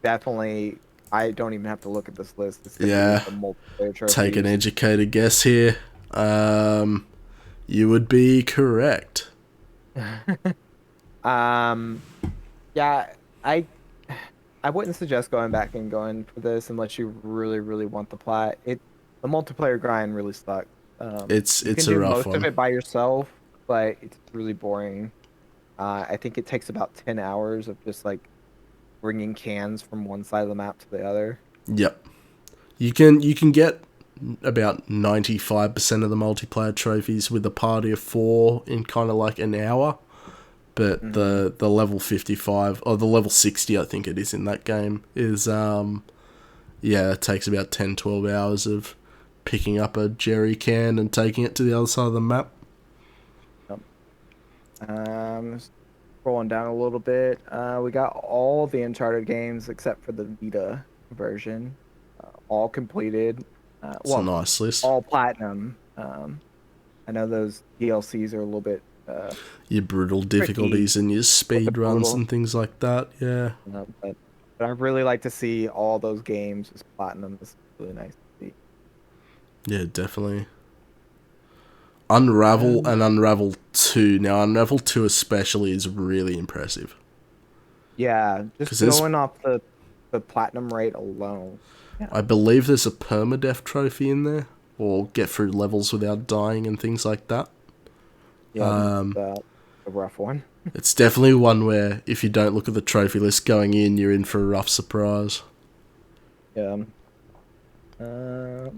definitely. I don't even have to look at this list. It's gonna Yeah. be the multiplayer Take an trophies. educated guess here. You would be correct. Um, yeah, I wouldn't suggest going back and going for this unless you really, really want the plat. The multiplayer grind really sucks. You It's can a do rough most of one. it by yourself, but it's really boring. I think it takes about 10 hours of just like bringing cans from one side of the map to the other. Yep. You can get about 95% of the multiplayer trophies with a party of 4 in kind of like an hour. But Hmm. the level 55 or the level 60 I think it is in that game is yeah, it takes about 10-12 hours of picking up a jerry can and taking it to the other side of the map. Yep. Scrolling down a little bit, we got all the Uncharted games except for the Vita version, all completed. It's a Well, nice list. all platinum. I know those DLCs are a little bit Your brutal tricky difficulties and your with the speed runs brutal, and things like that. Yeah. but I really like to see all those games as platinum. It's really nice to see. Yeah, definitely. Unravel Um, and Unravel 2. Now, Unravel 2 especially is really impressive. Yeah, just Because there's, going off the platinum rate alone. Yeah, I believe there's a permadeath trophy in there, or get through levels without dying and things like that. yeah, the rough one. It's definitely one where if you don't look at the trophy list going in, you're in for a rough surprise. Yeah.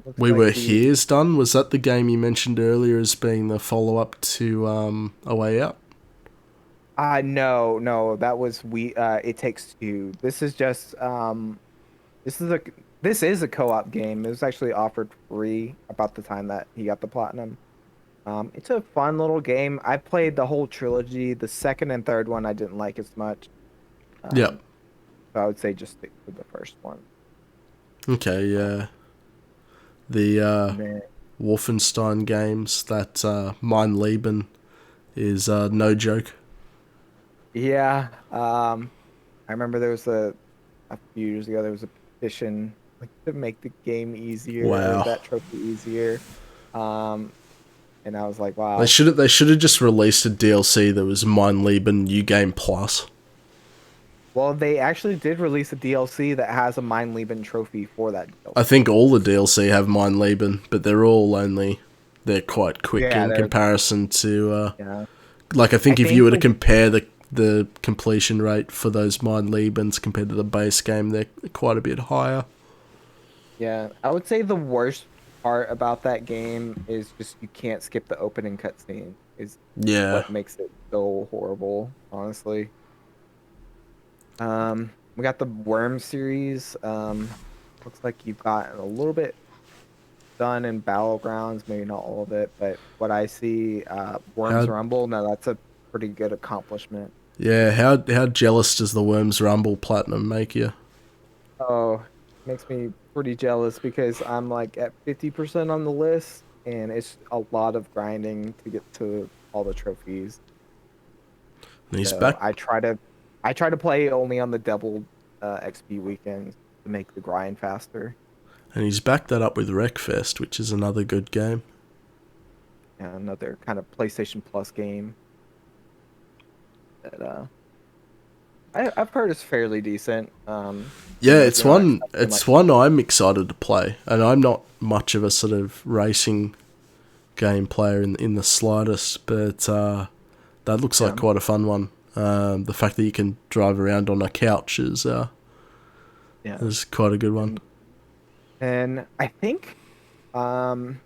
Looks We like Were the Here's done. Was that the game you mentioned earlier as being the follow up to A Way Out? no, no, that was we It Takes Two. This is just this is a this is a co-op game. It was actually offered free about the time that he got the platinum. It's a fun little game. I played the whole trilogy. The second and third one I didn't like as much. Yep. Um, so I would say just stick with the first one. Okay, Uh, yeah. The and then Wolfenstein games, that Mein Leben is no joke. yeah, I remember there was a few years ago there was a petition like to make the game easier or Wow. that trophy easier. Um, and I was like, They wow. should have just released a DLC that was Mein Leben New Game Plus. Well, they actually did release a DLC that has a Mein Leben trophy for that I DLC. think all the DLC have Mein Leben, but they're quite quick Yeah, in comparison to yeah. like I I think if you think were to like compare the completion rate for those Mein Lebens compared to the base game, they're quite a bit higher. yeah, I would say the worst part about that game is just you can't skip the opening cutscene. Is Yeah. what makes it so horrible, honestly. We got the Worm series. Looks like you've gotten a little bit done in Battlegrounds, maybe not all of it, but what I see, Worms How Rumble, no, that's a pretty good accomplishment. how jealous does the Worms Rumble Platinum make you? Oh, makes me pretty jealous because I'm like at 50% on the list, and it's a lot of grinding to get to all the trophies. And he's So back I try to play only on the double XP weekends to make the grind faster. and he's backed that up with Wreckfest, which is another good game. Yeah, another kind of PlayStation Plus game that I've heard is fairly decent. Yeah, They're not expecting it's like one I'm excited to play, and I'm not much of a sort of racing game player in the slightest, but that looks like yeah, quite a fun one. The fact that you can drive around on a couch yeah. is quite a good one. And I think um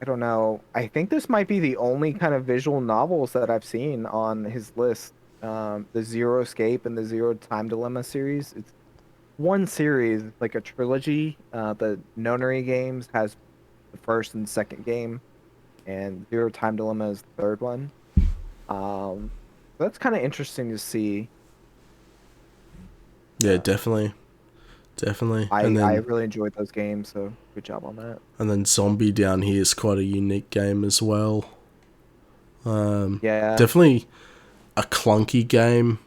I don't know. I think this might be the only kind of visual novels that I've seen on his list. The Zero Escape and the Zero Time Dilemma series. It's one series, like a trilogy. The Nonary games has the first and second game, and Zero Time Dilemma is the third one. Um, that's kind of interesting to see. Yeah, Uh, definitely, definitely. I really enjoyed those games, so good job on that. And then Zombie Down Here is quite a unique game as well. Yeah, Definitely a clunky game.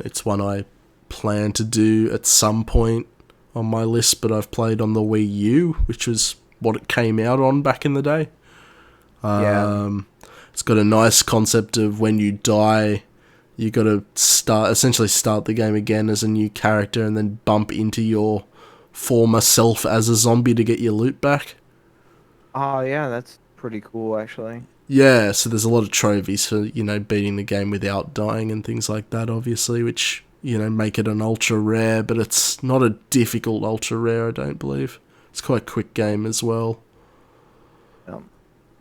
It's one I plan to do at some point on my list, but I've played on the Wii U, which was what it came out on back in the day. yeah. It's got a nice concept of when you die, you got to essentially start the game again as a new character, and then bump into your former self as a zombie to get your loot back. Oh, yeah, that's pretty cool, actually. Yeah, so there's a lot of trophies for, beating the game without dying and things like that, obviously, which, make it an ultra rare, but it's not a difficult ultra rare, I don't believe. It's quite a quick game as well. Um,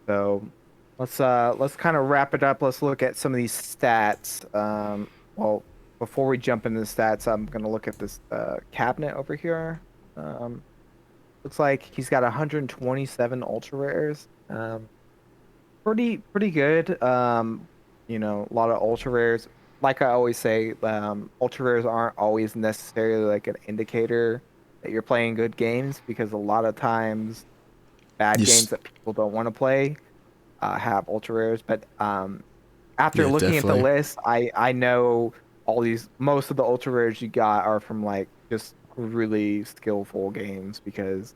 so let's kind of wrap it up. Let's look at some of these stats. Well, before we jump into the stats, I'm gonna look at this cabinet over here. Um, looks like he's got 127 ultra rares. Pretty good. A lot of ultra rares. Like I always say, ultra rares aren't always necessarily like an indicator that you're playing good games because a lot of times bad games Yes, that people don't want to play have ultra rares. But after yeah, looking at the definitely. list, I know most of the ultra rares you got are from like just really skillful games because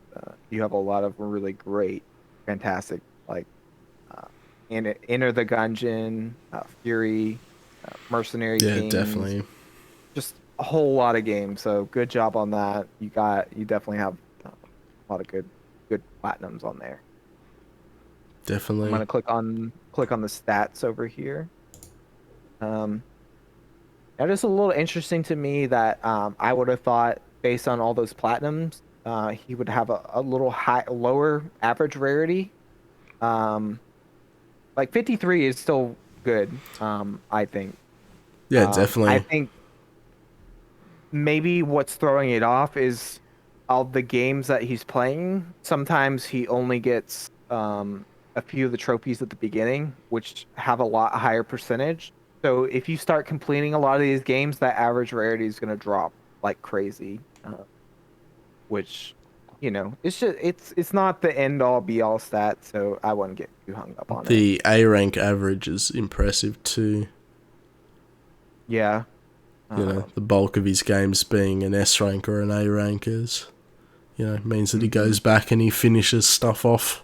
you have a lot of really great, fantastic like uh, Enter the Gungeon, Fury, Mercenary Yeah, Kings, definitely. just a whole lot of games. So good job on that. You definitely have a lot of good platinums on there. I'm Definitely. gonna click on the stats over here. Um, that is a little interesting to me that I would have thought based on all those platinums, he would have a little lower average rarity. Um, like 53 is still good. I think. Yeah, I definitely. think maybe what's throwing it off is all the games that he's playing. Sometimes he only gets a few of the trophies at the beginning, which have a lot higher percentage. So if you start completing a lot of these games, that average rarity is going to drop like crazy. Which, it's not the end all be all stat. So I wouldn't get too hung up on it. The A rank average is impressive too. Yeah. You know, Um, the bulk of his games being an S rank or an A rank is, means that he mhm. goes back and he finishes stuff off,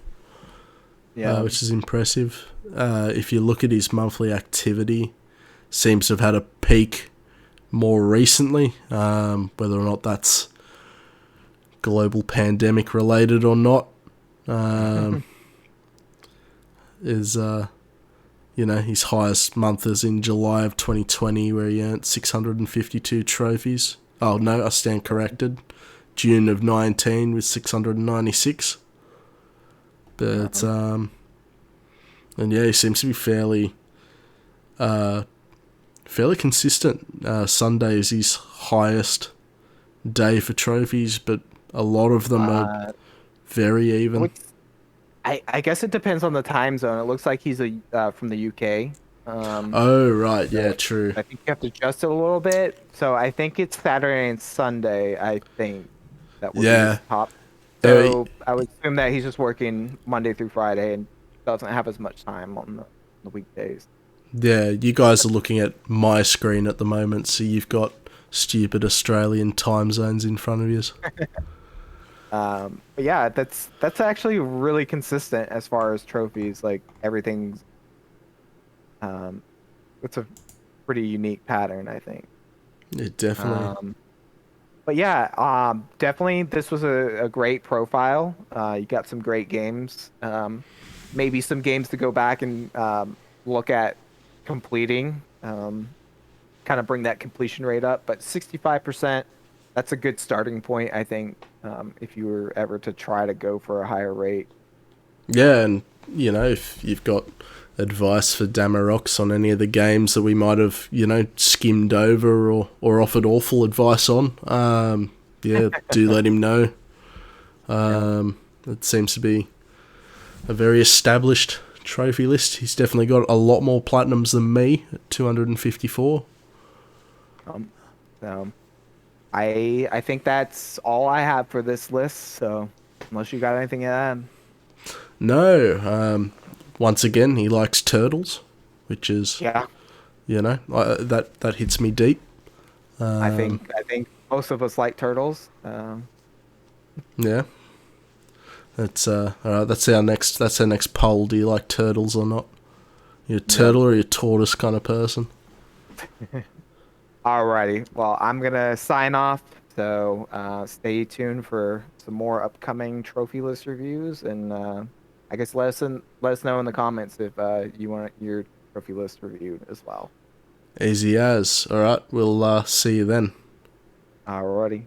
Yeah. which is impressive. If you look at his monthly activity, seems to have had a peak more recently. Whether or not that's global pandemic related or not, um, is his highest month is in July of 2020, where he earned 652 trophies. Oh no, I stand corrected. June of 19 with 696. But Um, and yeah, he seems to be fairly consistent. Sunday is his highest day for trophies, but a lot of them are uh, very I even. would I guess it depends on the time zone. It looks like he's from the UK. Um, Oh right, yeah, so true. I think you have to adjust it a little bit. So I think it's Saturday and Sunday, I think that would be Yeah, his top. Uh, So I would assume that he's just working Monday through Friday and doesn't have as much time on the weekdays. yeah. You guys are looking at my screen at the moment, so you've got stupid Australian time zones in front of you. But yeah, that's actually really consistent as far as trophies. Like everything's um, it's a pretty unique pattern, I think. Yeah, definitely. Um, But yeah, definitely this was a great profile. You got some great games. Maybe some games to go back and look at completing. Kind of bring that completion rate up. But 65%, that's a good starting point, I think, if you were ever to try to go for a higher rate. Yeah, and if you've got advice for Damorocks on any of the games that we might have, skimmed over or offered awful advice on, yeah, do let him know. Yeah. It seems to be a very established trophy list. He's definitely got a lot more platinums than me at 254. Um, so I think that's all I have for this list. So unless you got anything to add. No, once again, he likes turtles, which is, Yeah. that hits me deep. I think most of us like turtles. Yeah, that's all right. That's our next poll. Do you like turtles or not? You a Yep. turtle or you a tortoise kind of person? Alrighty. Well, I'm gonna sign off. So stay tuned for some more upcoming trophy list reviews, and I guess let us know in the comments if you want your trophy list reviewed as well. Easy as. All right, we'll see you then. Alrighty.